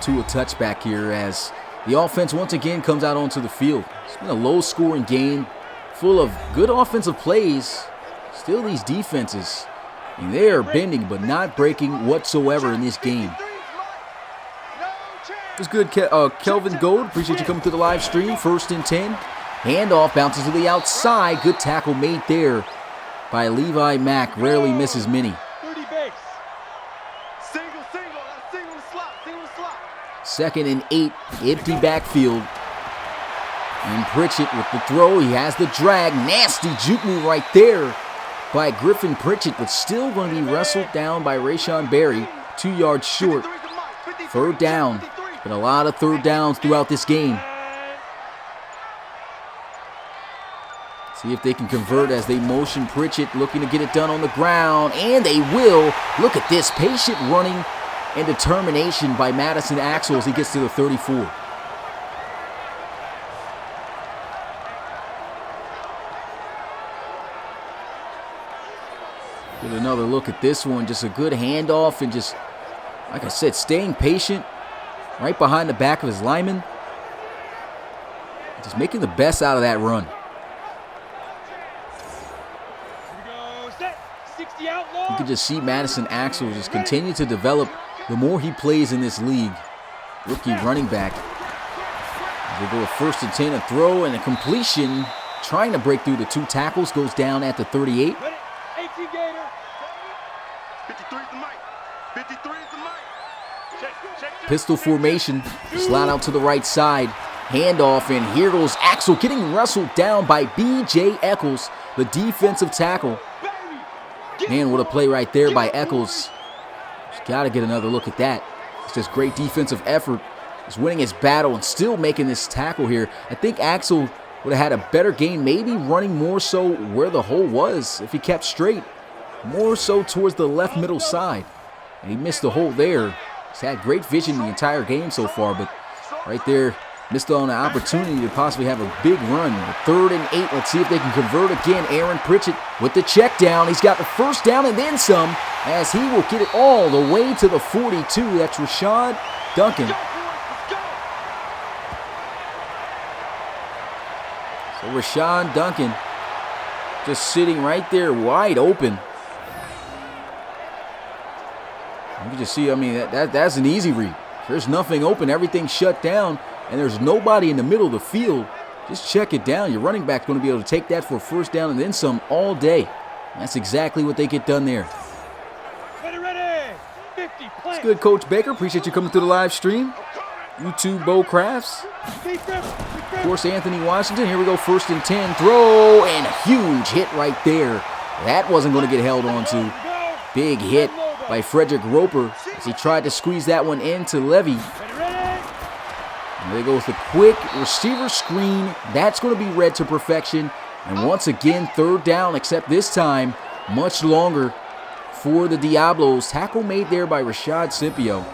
to a touchback here as the offense once again comes out onto the field. It's been a low-scoring game, full of good offensive plays. Still these defenses, and they are bending but not breaking whatsoever in this game. It was good, Kelvin Gold. Appreciate you coming to the live stream. 1st and 10. Handoff bounces to the outside. Good tackle made there by Levi Mack. Rarely misses many. 30 base. Single slot. 2nd and 8. Empty backfield. And Pritchett with the throw. He has the drag. Nasty juke move right there by Griffin Pritchett, but still going to be wrestled down by Rashawn Berry. 2 yards short. 3rd down. Been a lot of 3rd downs throughout this game. See if they can convert as they motion Pritchett, looking to get it done on the ground, and they will. Look at this patient running and determination by Madison Axel as he gets to the 34. Get another look at this one. Just a good handoff and just, like I said, staying patient right behind the back of his lineman. Just making the best out of that run. You can just see Madison Axel just continue to develop the more he plays in this league. Rookie running back. As they go with 1st and 10, a throw and a completion. Trying to break through the 2 tackles. Goes down at the 38. 53 is the mic. 53 is the mic. Check. Pistol formation. Slide out to the right side. Handoff, and here goes Axel getting wrestled down by B.J. Eccles, the defensive tackle. Man, what a play right there by Eccles. Just got to get another look at that. It's just great defensive effort. He's winning his battle and still making this tackle here. I think Axel would have had a better game, maybe running more so where the hole was if he kept straight. More so towards the left middle side. And he missed the hole there. He's had great vision the entire game so far, but right there, missed on an opportunity to possibly have a big run. 3rd and 8. Let's see if they can convert again. Aaron Pritchett with the check down. He's got the 1st down and then some as he will get it all the way to the 42. That's Rashad Duncan. So Rashad Duncan just sitting right there wide open. You can just see, I mean, that's an easy read. There's nothing open. Everything's shut down. And there's nobody in the middle of the field. Just check it down. Your running back's going to be able to take that for a 1st down and then some all day. That's exactly what they get done there. Ready. 50, it's good, Coach Baker. Appreciate you coming through the live stream. YouTube Bo Crafts. Of course, Anthony Washington. Here we go, 1st and 10. Throw, and a huge hit right there. That wasn't going to get held on to. Big hit by Frederick Roper as he tried to squeeze that one into Levy. And there goes the quick receiver screen. That's going to be read to perfection. And once again, 3rd down, except this time, much longer for the Diablos. Tackle made there by Rashad Scipio.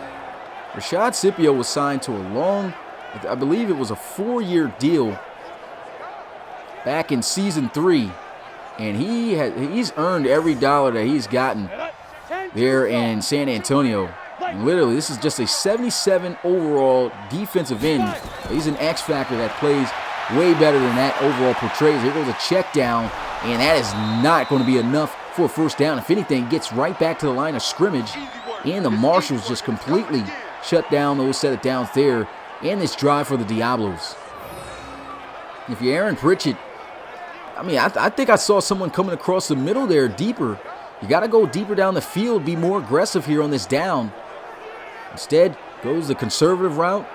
Rashad Scipio was signed to a long, I believe it was a 4-year deal back in season 3. And he's earned every dollar that he's gotten there in San Antonio. And literally, this is just a 77 overall defensive end. He's an X factor that plays way better than that overall portrays. Here goes a check down, and that is not going to be enough for a 1st down. If anything, gets right back to the line of scrimmage, and the Marshals just completely shut down those set of downs there and this drive for the Diablos. If you're Aaron Pritchett, I mean, I think I saw someone coming across the middle there deeper. You got to go deeper down the field, be more aggressive here on this down. Instead, goes the conservative route.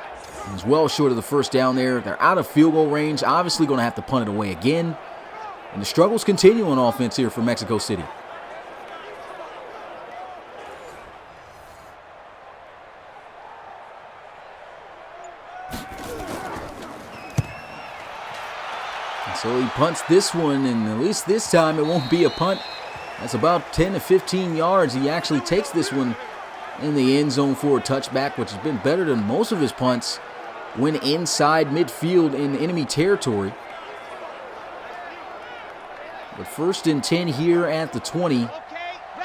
He's well short of the 1st down there. They're out of field goal range. Obviously going to have to punt it away again. And the struggles continue on offense here for Mexico City. And so he punts this one, and at least this time it won't be a punt. That's about 10 to 15 yards. He actually takes this one in the end zone for a touchback, which has been better than most of his punts when inside midfield in enemy territory. But 1st and 10 here at the 20.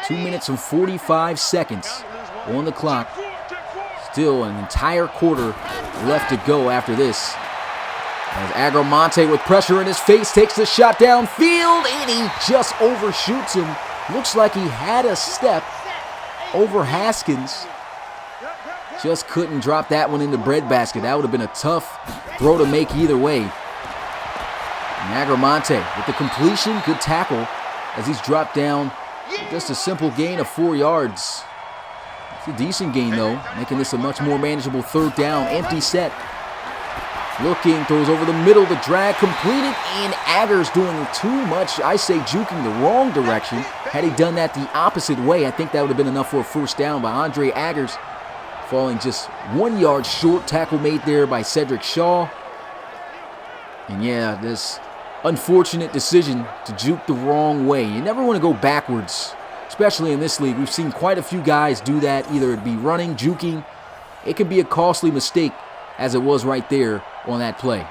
2 minutes and 45 seconds on the clock. Still an entire quarter left to go after this. As Egremont with pressure in his face takes the shot downfield, and he just overshoots him. Looks like he had a step over Haskins. Just couldn't drop that one in the breadbasket. That would have been a tough throw to make either way. And Egremont with the completion, good tackle as he's dropped down. Just a simple gain of 4 yards. It's a decent gain though, making this a much more manageable 3rd down. Empty set. Looking, throws over the middle, the drag completed, and Agger's doing too much, I say juking the wrong direction. Had he done that the opposite way, I think that would have been enough for a 1st down by Andre Aggers. Falling just 1 yard short, tackle made there by Cedric Shaw. And yeah, this unfortunate decision to juke the wrong way. You never want to go backwards, especially in this league. We've seen quite a few guys do that, either it be running, juking. It could be a costly mistake, as it was right there on that play.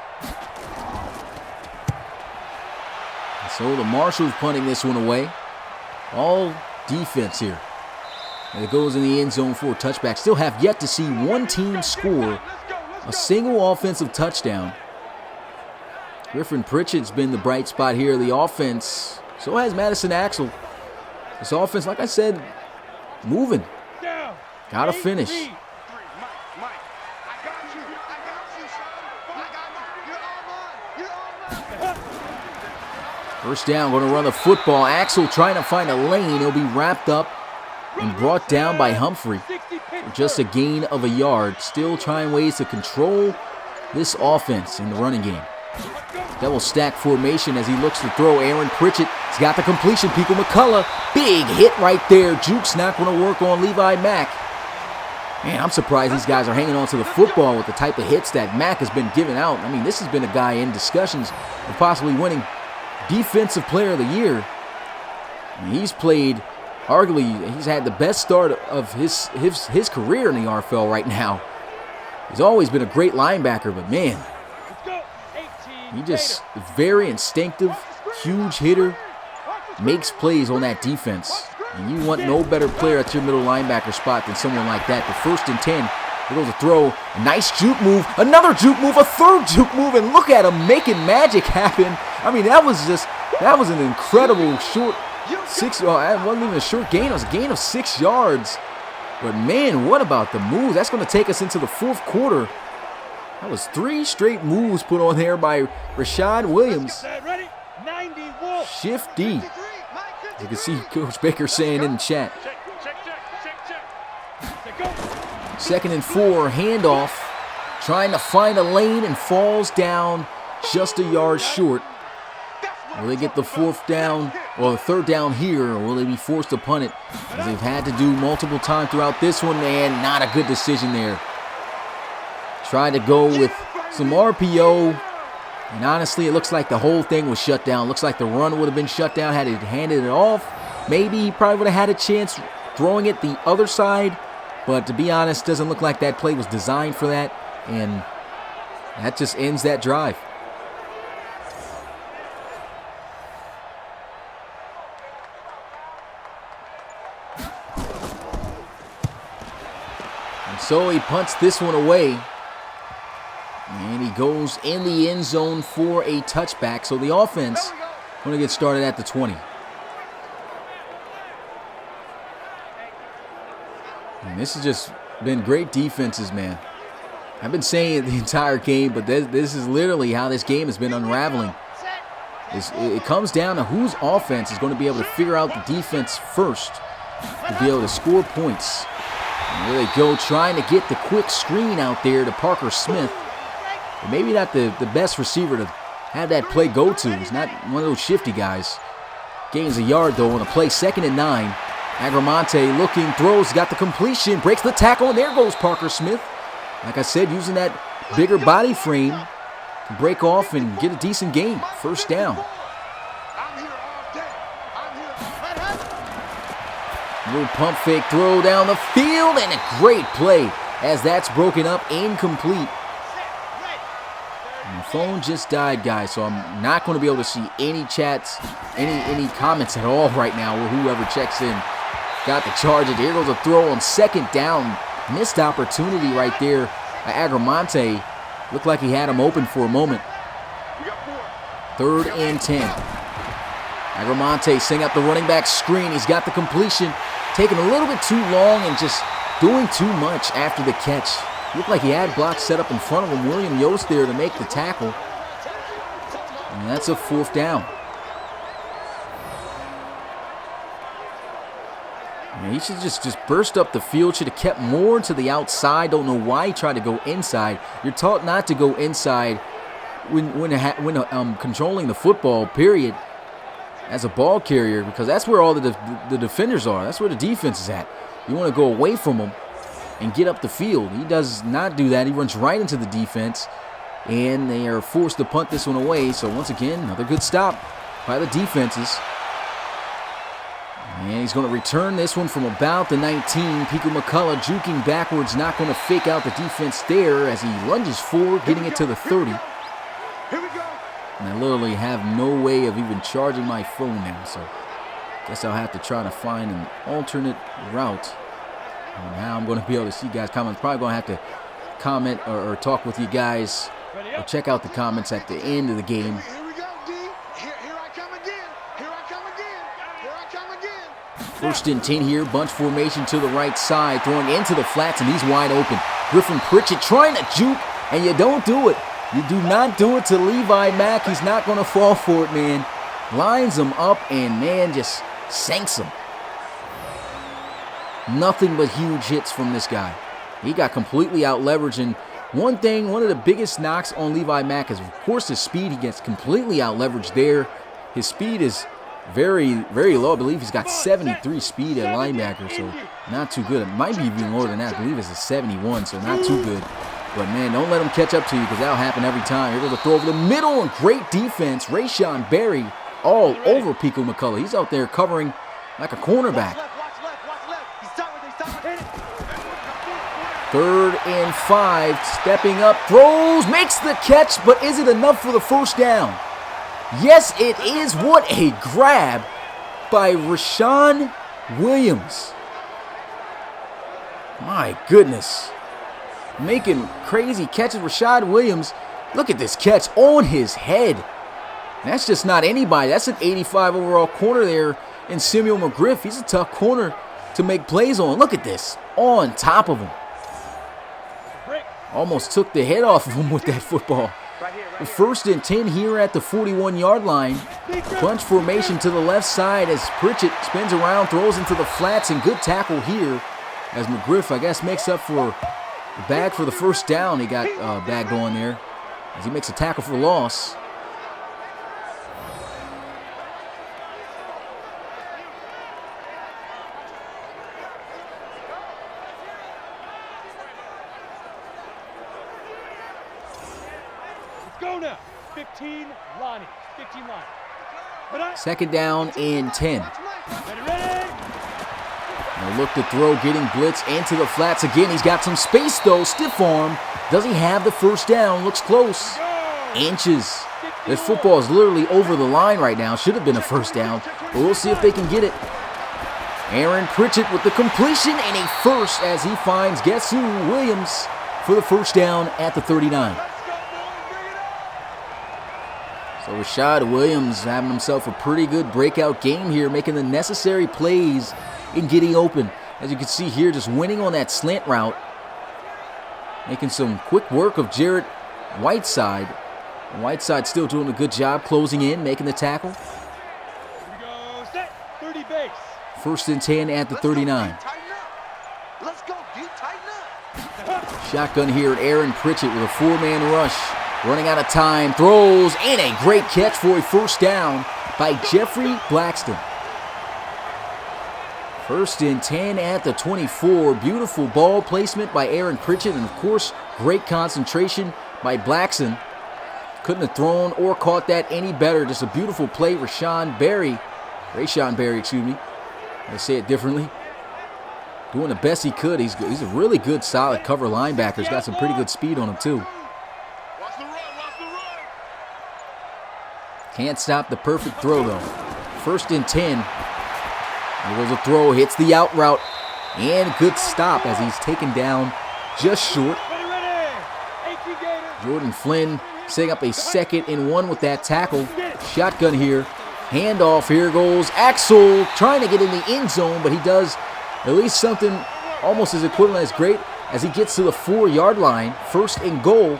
And so the Marshals punting this one away. All defense here. And it goes in the end zone for a touchback. Still have yet to see one team score a single offensive touchdown. Griffin Pritchett's been the bright spot here. The offense, so has Madison Axel. This offense, like I said, moving. Gotta finish. First down, going to run the football. Axel trying to find a lane. He'll be wrapped up and brought down by Humphrey. Just a gain of a yard. Still trying ways to control this offense in the running game. Double stack formation as he looks to throw. Aaron Pritchett has got the completion. Pico McCullough, big hit right there. Juke's not going to work on Levi Mack. Man, I'm surprised these guys are hanging on to the football with the type of hits that Mack has been giving out. I mean, this has been a guy in discussions of possibly winning Defensive Player of the Year. I mean, he's played, arguably, he's had the best start of his career in the RFL right now. He's always been a great linebacker, but man, he just very instinctive, huge hitter, makes plays on that defense. And you want no better player at your middle linebacker spot than someone like that. The 1st and 10. Here goes a throw. A nice juke move. Another juke move. A third juke move. And look at him making magic happen. I mean, that was an incredible short it wasn't even a short gain. It was a gain of 6 yards. But man, what about the moves? That's going to take us into the 4th quarter. That was 3 straight moves put on there by Rashad Williams. Shifty. You can see Coach Baker saying in the chat. 2nd and 4, handoff. Trying to find a lane and falls down just a yard short. Will they get the 4th down or the 3rd down here, or will they be forced to punt it, as they've had to do multiple times throughout this one? And not a good decision there. Tried to go with some RPO, and honestly, it looks like the whole thing was shut down. Looks like the run would have been shut down had he handed it off. Maybe he probably would have had a chance throwing it the other side, but to be honest, doesn't look like that play was designed for that, and that just ends that drive. And so he punts this one away. And he goes in the end zone for a touchback. So the offense going to get started at the 20. And this has just been great defenses, man. I've been saying it the entire game, but this is literally how this game has been unraveling. It comes down to whose offense is going to be able to figure out the defense first to be able to score points. And there they go, trying to get the quick screen out there to Parker Smith. But maybe not the best receiver to have that play go to. He's not one of those shifty guys. Gains a yard, though, on a play. 2nd and 9. Egremont looking, throws, got the completion, breaks the tackle, and there goes Parker Smith. Like I said, using that bigger body frame to break off and get a decent gain. 1st down. Little pump fake throw down the field, and a great play as that's broken up, incomplete. And the phone just died, guys, so I'm not going to be able to see any chats, any comments at all right now, or whoever checks in. Got the charge. Here goes a throw on 2nd down. Missed opportunity right there by Egremont. Looked like he had him open for a moment. 3rd and 10. Egremont setting up the running back screen. He's got the completion. Taking a little bit too long and just doing too much after the catch. Looked like he had blocks set up in front of him. William Yost there to make the tackle. And that's a 4th down. And he should just burst up the field. Should have kept more to the outside. Don't know why he tried to go inside. You're taught not to go inside when controlling the football, period, as a ball carrier, because that's where all the defenders are. That's where the defense is at. You want to go away from them and get up the field. He does not do that. He runs right into the defense. and they are forced to punt this one away. So once again, another good stop by the defenses. And he's going to return this one from about the 19. Pico McCullough juking backwards, not going to fake out the defense there as he lunges forward, getting it to the 30. And I literally have no way of even charging my phone now, so guess I'll have to try to find an alternate route. And how I'm going to be able to see guys' comments. Probably going to have to comment or talk with you guys or check out the comments at the end of the game. First and 10 here, bunch formation to the right side, throwing into the flats, and he's wide open. Griffin Pritchett trying to juke, and you don't do it. You do not do it to Levi Mack. He's not going to fall for it, man. Lines him up, and, man, just sinks him. Nothing but huge hits from this guy. He got completely out-leveraged, and one of the biggest knocks on Levi Mack is, of course, his speed. He gets completely out-leveraged there. His speed is very, very low. I believe he's got 73 speed at linebacker, so not too good. It might be even lower than that. I believe it's a 71, so not too good. But, man, don't let him catch up to you because that'll happen every time. Here goes a throw over the middle, and great defense. Rayshon Berry all over Pico McCullough. He's out there covering like a cornerback. 3rd and 5, stepping up, throws, makes the catch, but is it enough for the first down? Yes, it is. What a grab by Rashawn Williams. My goodness. Making crazy catches. Rashad Williams, look at this catch on his head. That's just not anybody. That's an 85 overall corner there in Samuel McGriff. He's a tough corner to make plays on. Look at this. On top of him. Almost took the head off of him with that football. First and 10 here at the 41-yard line. Bunch formation to the left side as Pritchett spins around, throws into the flats, and good tackle here as McGriff, I guess, makes up for the bag for the first down. He got bagged on there as he makes a tackle for loss. Go now. 15 Lonnie. 15 Lonnie. Second down and 10. Ready. Now look to throw, getting blitz into the flats again. He's got some space though. Stiff arm. Does he have the first down? Looks close. Inches. This football is literally over the line right now. Should have been a first down, but we'll see if they can get it. Aaron Pritchett with the completion and a first as he finds, guess who, Williams, for the first down at the 39. So Rashad Williams having himself a pretty good breakout game here, making the necessary plays in getting open. As you can see here, just winning on that slant route. Making some quick work of Jarrett Whiteside. And Whiteside still doing a good job closing in, making the tackle. Here we go. Set. 30 base. First and 10 at the 39. Let's go, dude. Tighten up. Shotgun here at Aaron Pritchett with a 4-man rush. Running out of time, throws, and a great catch for a first down by Jeffrey Blackston. First and 10 at the 24. Beautiful ball placement by Aaron Pritchett, and of course, great concentration by Blackston. Couldn't have thrown or caught that any better. Just a beautiful play. Rayshon Berry, excuse me. I say it differently. Doing the best he could. He's a really good, solid cover linebacker. He's got some pretty good speed on him too. Can't stop the perfect throw, though. First and 10. Here goes a throw, hits the out route, and good stop as he's taken down just short. Jordan Flynn setting up a 2nd and 1 with that tackle. Shotgun here. Handoff. Here goes Axel trying to get in the end zone, but he does at least something almost as equivalent as great as he gets to the 4-yard line. First and goal.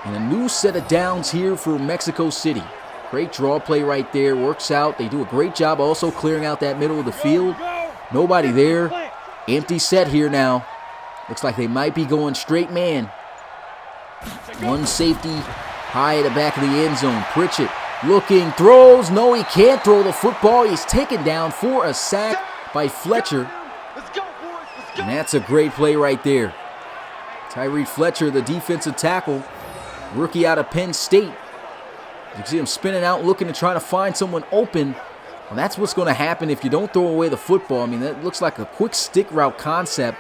And a new set of downs here for Mexico City. Great draw play right there. Works out. They do a great job also clearing out that middle of the field. Nobody there. Empty set here now. Looks like they might be going straight man. One safety high at the back of the end zone. Pritchett looking, throws. No, he can't throw the football. He's taken down for a sack by Fletcher. And that's a great play right there. Tyree Fletcher, the defensive tackle, rookie out of Penn State. You can see him spinning out, looking to try to find someone open. And that's what's going to happen if you don't throw away the football. I mean, that looks like a quick stick route concept.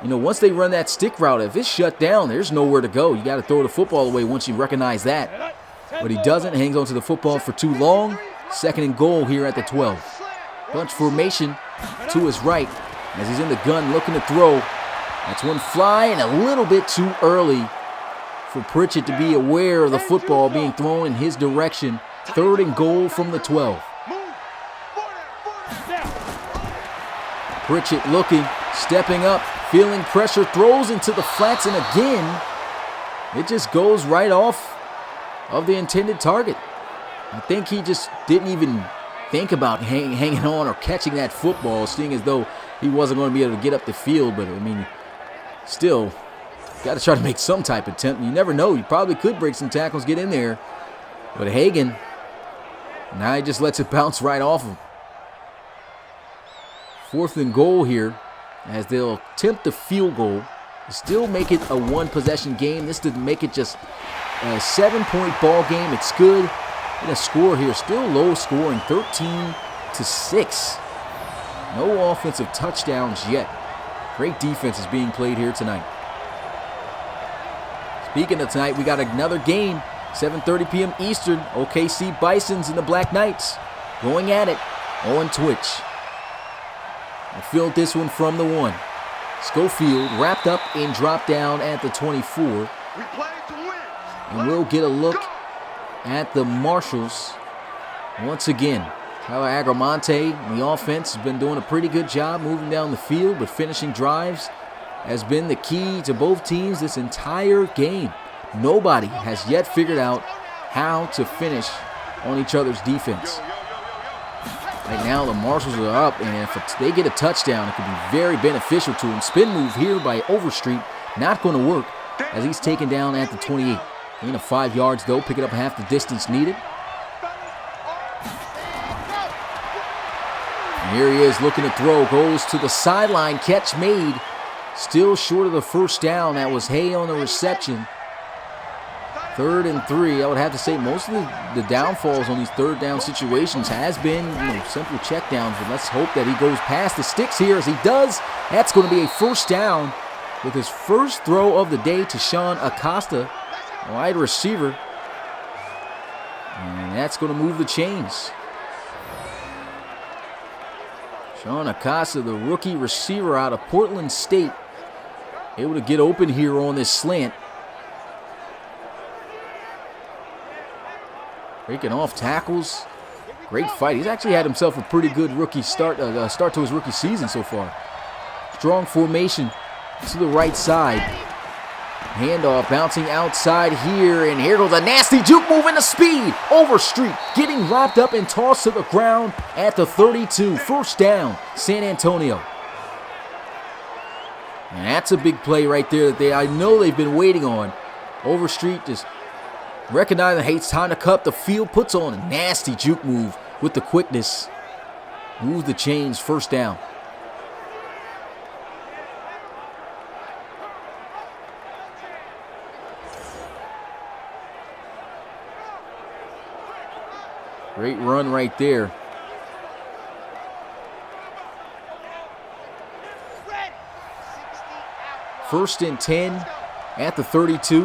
You know, once they run that stick route, if it's shut down, there's nowhere to go. You got to throw the football away once you recognize that. But he doesn't, hangs on to the football for too long. 2nd and goal here at the 12. Bunch formation to his right as he's in the gun looking to throw. That's one flying a little bit too early for Pritchett to be aware of the football being thrown in his direction. 3rd and goal from the 12. Pritchett looking, stepping up, feeling pressure, throws into the flats, and again, it just goes right off of the intended target. I think he just didn't even think about hanging on or catching that football, seeing as though he wasn't going to be able to get up the field. But, I mean, still, got to try to make some type of attempt. You never know. You probably could break some tackles, get in there. But Hagan, now he just lets it bounce right off him. 4th and goal here as they'll attempt the field goal. Still make it a 1-possession game. This didn't make it just a 7-point ball game. It's good. And a score here, still low scoring, 13-6. No offensive touchdowns yet. Great defense is being played here tonight. Speaking of tonight, we got another game, 7:30 p.m. Eastern. OKC Bisons and the Black Knights going at it on Twitch. I filled this one from the 1. Schofield wrapped up and dropped down at the 24. And we'll get a look at the Marshals once again. Tyler Egremont on the offense has been doing a pretty good job moving down the field, but finishing drives has been the key to both teams this entire game. Nobody has yet figured out how to finish on each other's defense. Right now, the Marshals are up, and if they get a touchdown, it could be very beneficial to them. Spin move here by Overstreet, not going to work as he's taken down at the 28. Gain of 5 yards, though, picking up half the distance needed. And here he is looking to throw, goes to the sideline, catch made. Still short of the first down. That was Hay on the reception. 3rd and 3. I would have to say most of the downfalls on these 3rd down situations has been simple checkdowns. But let's hope that he goes past the sticks here. As he does, that's going to be a first down with his first throw of the day to Sean Acosta, wide receiver. And that's going to move the chains. Sean Acosta, the rookie receiver out of Portland State, able to get open here on this slant. Breaking off tackles. Great fight. He's actually had himself a pretty good rookie start to his rookie season so far. Strong formation to the right side. Handoff bouncing outside here, and here goes a nasty juke move into speed. Overstreet getting wrapped up and tossed to the ground at the 32. First down, San Antonio. And that's a big play right there that I know they've been waiting on. Overstreet just recognizing, hey, it's time to cut the field, puts on a nasty juke move with the quickness. Moves the chains, first down. Great run right there. First and 10 at the 32.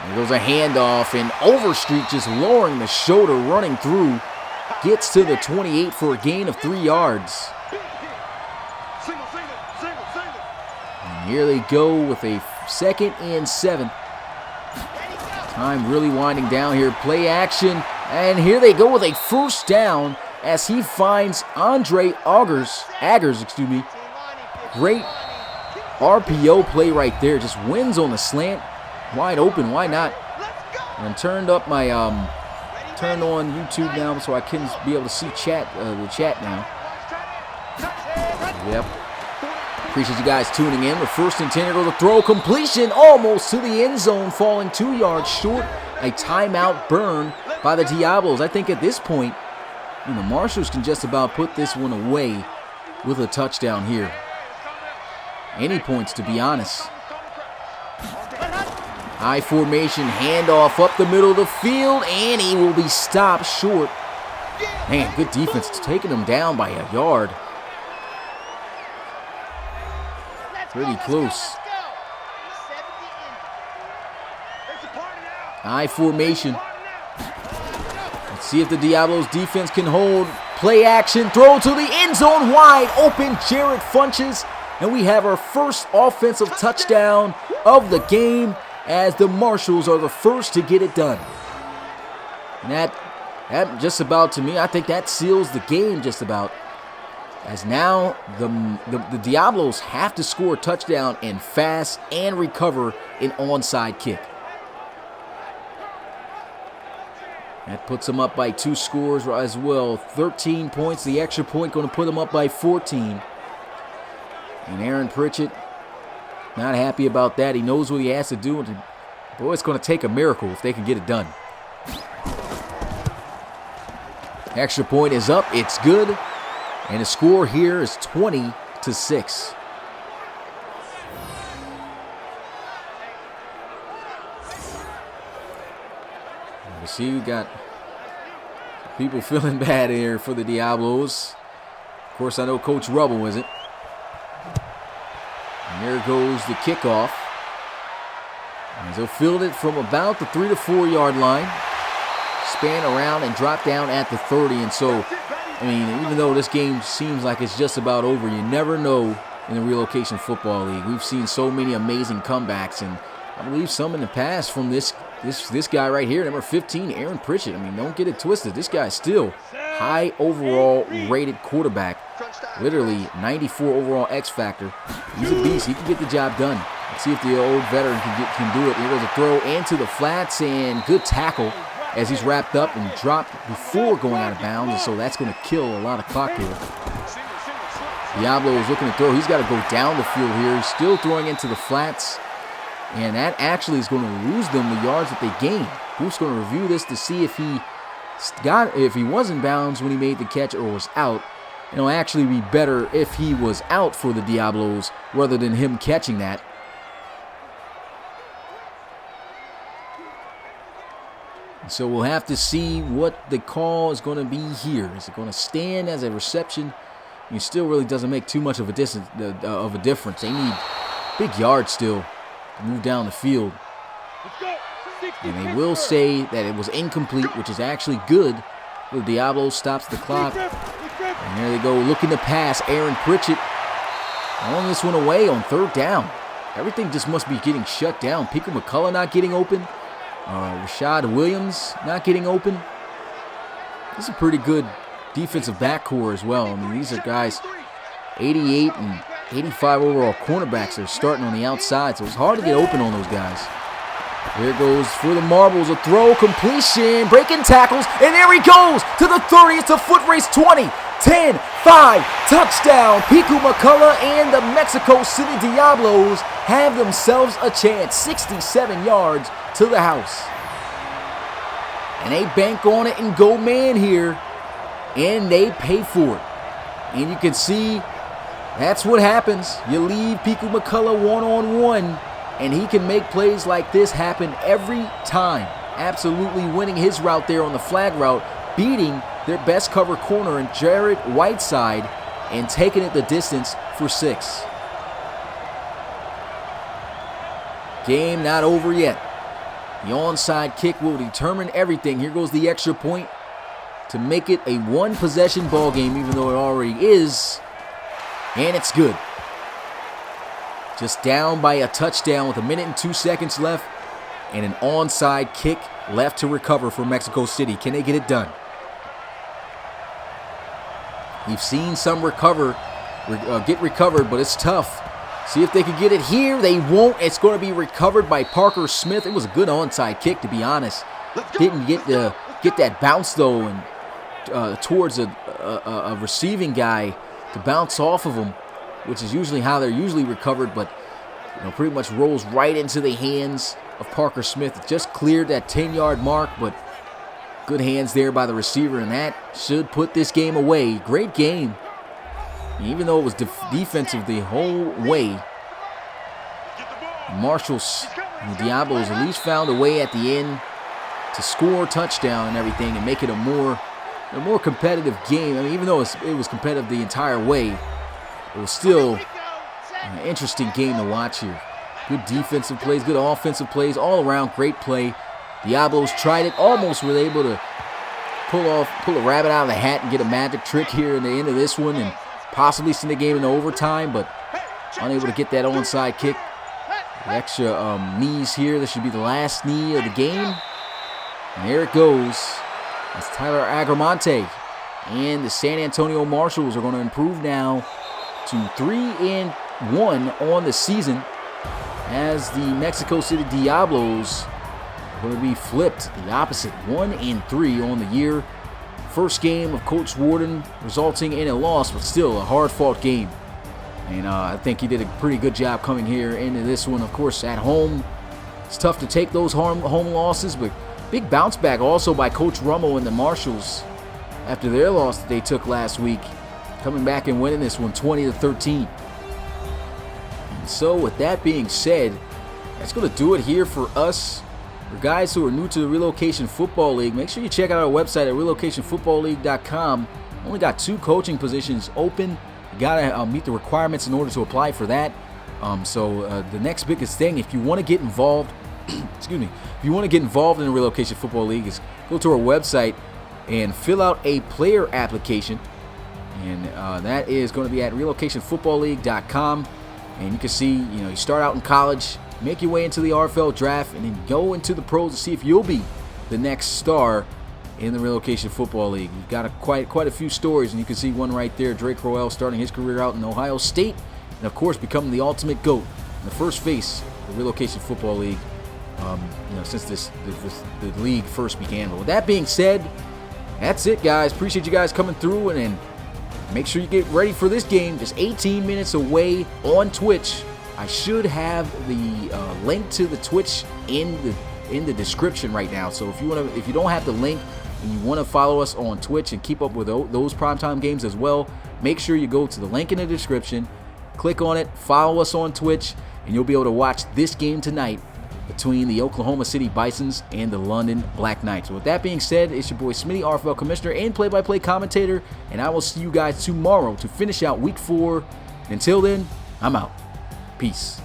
There goes a handoff, and Overstreet just lowering the shoulder, running through. Gets to the 28 for a gain of 3 yards. And here they go with a 2nd and 7. Time really winding down here. Play action. And here they go with a first down as he finds Andre Aggers. Great RPO play right there. Just wins on the slant. Wide open. Why not? And turned on YouTube now so I can be able to see the chat now. Yep. Appreciate you guys tuning in. The 1st and 10, here goes a throw, completion almost to the end zone, falling 2 yards short. A timeout burn by the Diablos. I think at this point, the Marshals can just about put this one away with a touchdown here. any points, to be honest. High formation, handoff up the middle of the field, and he will be stopped short. Man, good defense, taking him down by a yard. Pretty close. High formation. Let's see if the Diablos defense can hold. Play action, throw to the end zone, wide open. Jared Funches, and we have our first offensive touchdown of the game as the Marshals are the first to get it done. And that just about, to me, I think that seals the game just about. As now the Diablos have to score a touchdown and fast and recover an onside kick. That puts them up by 2 scores as well. 13 points. The extra point going to put them up by 14. And Aaron Pritchett, not happy about that. He knows what he has to do. Boy, it's going to take a miracle if they can get it done. Extra point is up. It's good. And the score here is 20-6. You see, we got people feeling bad here for the Diablos. Of course, I know Coach Rubble isn't. And there goes the kickoff. As they'll field it from about the 3 to 4 yard line. Span around and drop down at the 30. And so, I mean, even though this game seems like it's just about over, you never know in the Relocation Football League. We've seen so many amazing comebacks, and I believe some in the past from this guy right here, number 15, Aaron Pritchett. I mean, don't get it twisted. This guy's still high overall rated quarterback. Literally 94 overall X factor. He's a beast. He can get the job done. Let's see if the old veteran can do it. Here goes a throw into the flats, and good tackle as he's wrapped up and dropped before going out of bounds. And so that's going to kill a lot of clock here. Diablo is looking to throw. He's got to go down the field here. He's still throwing into the flats. And that actually is going to lose them the yards that they gained. Booth's going to review this to see if he was in bounds when he made the catch or was out. It'll actually be better if he was out for the Diablos rather than him catching that. So we'll have to see what the call is going to be here. Is it going to stand as a reception? It still really doesn't make too much of a difference. They need big yards still to move down the field. And they will say that it was incomplete, which is actually good. The Diablo stops the clock. And there they go, looking to pass. Aaron Pritchett throwing this one away on 3rd down. Everything just must be getting shut down. Pico McCullough not getting open. Rashad Williams not getting open. This is a pretty good defensive backcourt as well. I mean, these are guys 88 and 85 overall cornerbacks that are starting on the outside, so it's hard to get open on those guys. There goes for the Marbles, a throw, completion, breaking tackles, and there he goes to the 30. It's a foot race, 20, 10, 5, touchdown. Pico McCullough and the Mexico City Diablos have themselves a chance, 67 yards to the house. And they bank on it and go man here, and they pay for it. And you can see that's what happens. You leave Pico McCullough one-on-one, and he can make plays like this happen every time. Absolutely winning his route there on the flag route, beating their best cover corner in Jared Whiteside, and taking it the distance for 6. Game not over yet. The onside kick will determine everything. Here goes the extra point to make it a one-possession ball game, even though it already is. And it's good. Just down by a touchdown with 1 minute and 2 seconds left, and an onside kick left to recover for Mexico City. Can they get it done? We've seen some get recovered, but it's tough. See if they can get it here. They won't. It's going to be recovered by Parker Smith. It was a good onside kick, to be honest. Didn't get that bounce, though, and towards a receiving guy to bounce off of him, which is usually how they're usually recovered, but pretty much rolls right into the hands of Parker Smith. It just cleared that 10-yard mark, but good hands there by the receiver, and that should put this game away. Great game. Even though it was defensive the whole way, Marshals and the Diablos at least found a way at the end to score a touchdown and everything and make it a more competitive game. I mean, even though it was competitive the entire way, it was still an interesting game to watch here. Good defensive plays, good offensive plays, all around great play. Diablos tried it, almost were able to pull a rabbit out of the hat and get a magic trick here in the end of this one and possibly send the game into overtime, but unable to get that onside kick. The extra knees here. This should be the last knee of the game. And there it goes. That's Tyler Egremont. And the San Antonio Marshals are going to improve now to 3-1 on the season, as the Mexico City Diablos are going to be flipped the opposite, 1-3 on the year. First game of Coach Warden resulting in a loss, but still a hard-fought game. And I think he did a pretty good job coming here into this one. Of course, at home, it's tough to take those home losses, but big bounce back also by Coach Rummel and the Marshals after their loss that they took last week, coming back and winning this one 20-13. And so with that being said, that's going to do it here for us. For guys who are new to the Relocation Football League, make sure you check out our website at relocationfootballleague.com. Only got 2 coaching positions open. You gotta meet the requirements in order to apply for that. The next biggest thing, if you want to get involved, if you want to get involved in the Relocation Football League, is go to our website and fill out a player application, and that is going to be at relocationfootballleague.com. And you can see, you start out in college, make your way into the RFL draft, and then go into the pros to see if you'll be the next star in the Relocation Football League. We've got quite a few stories, and you can see one right there. Drake Crowell starting his career out in Ohio State, and of course becoming the ultimate GOAT in the first face of the Relocation Football League, since the league first began. But with that being said, that's it, guys. Appreciate you guys coming through, and make sure you get ready for this game. Just 18 minutes away on Twitch. I should have the link to the Twitch in the description right now. So if you don't have the link and you want to follow us on Twitch and keep up with those primetime games as well, make sure you go to the link in the description, click on it, follow us on Twitch, and you'll be able to watch this game tonight between the Oklahoma City Bisons and the London Black Knights. So with that being said, it's your boy Smitty, RFL Commissioner and play-by-play commentator, and I will see you guys tomorrow to finish out Week 4. Until then, I'm out. Peace.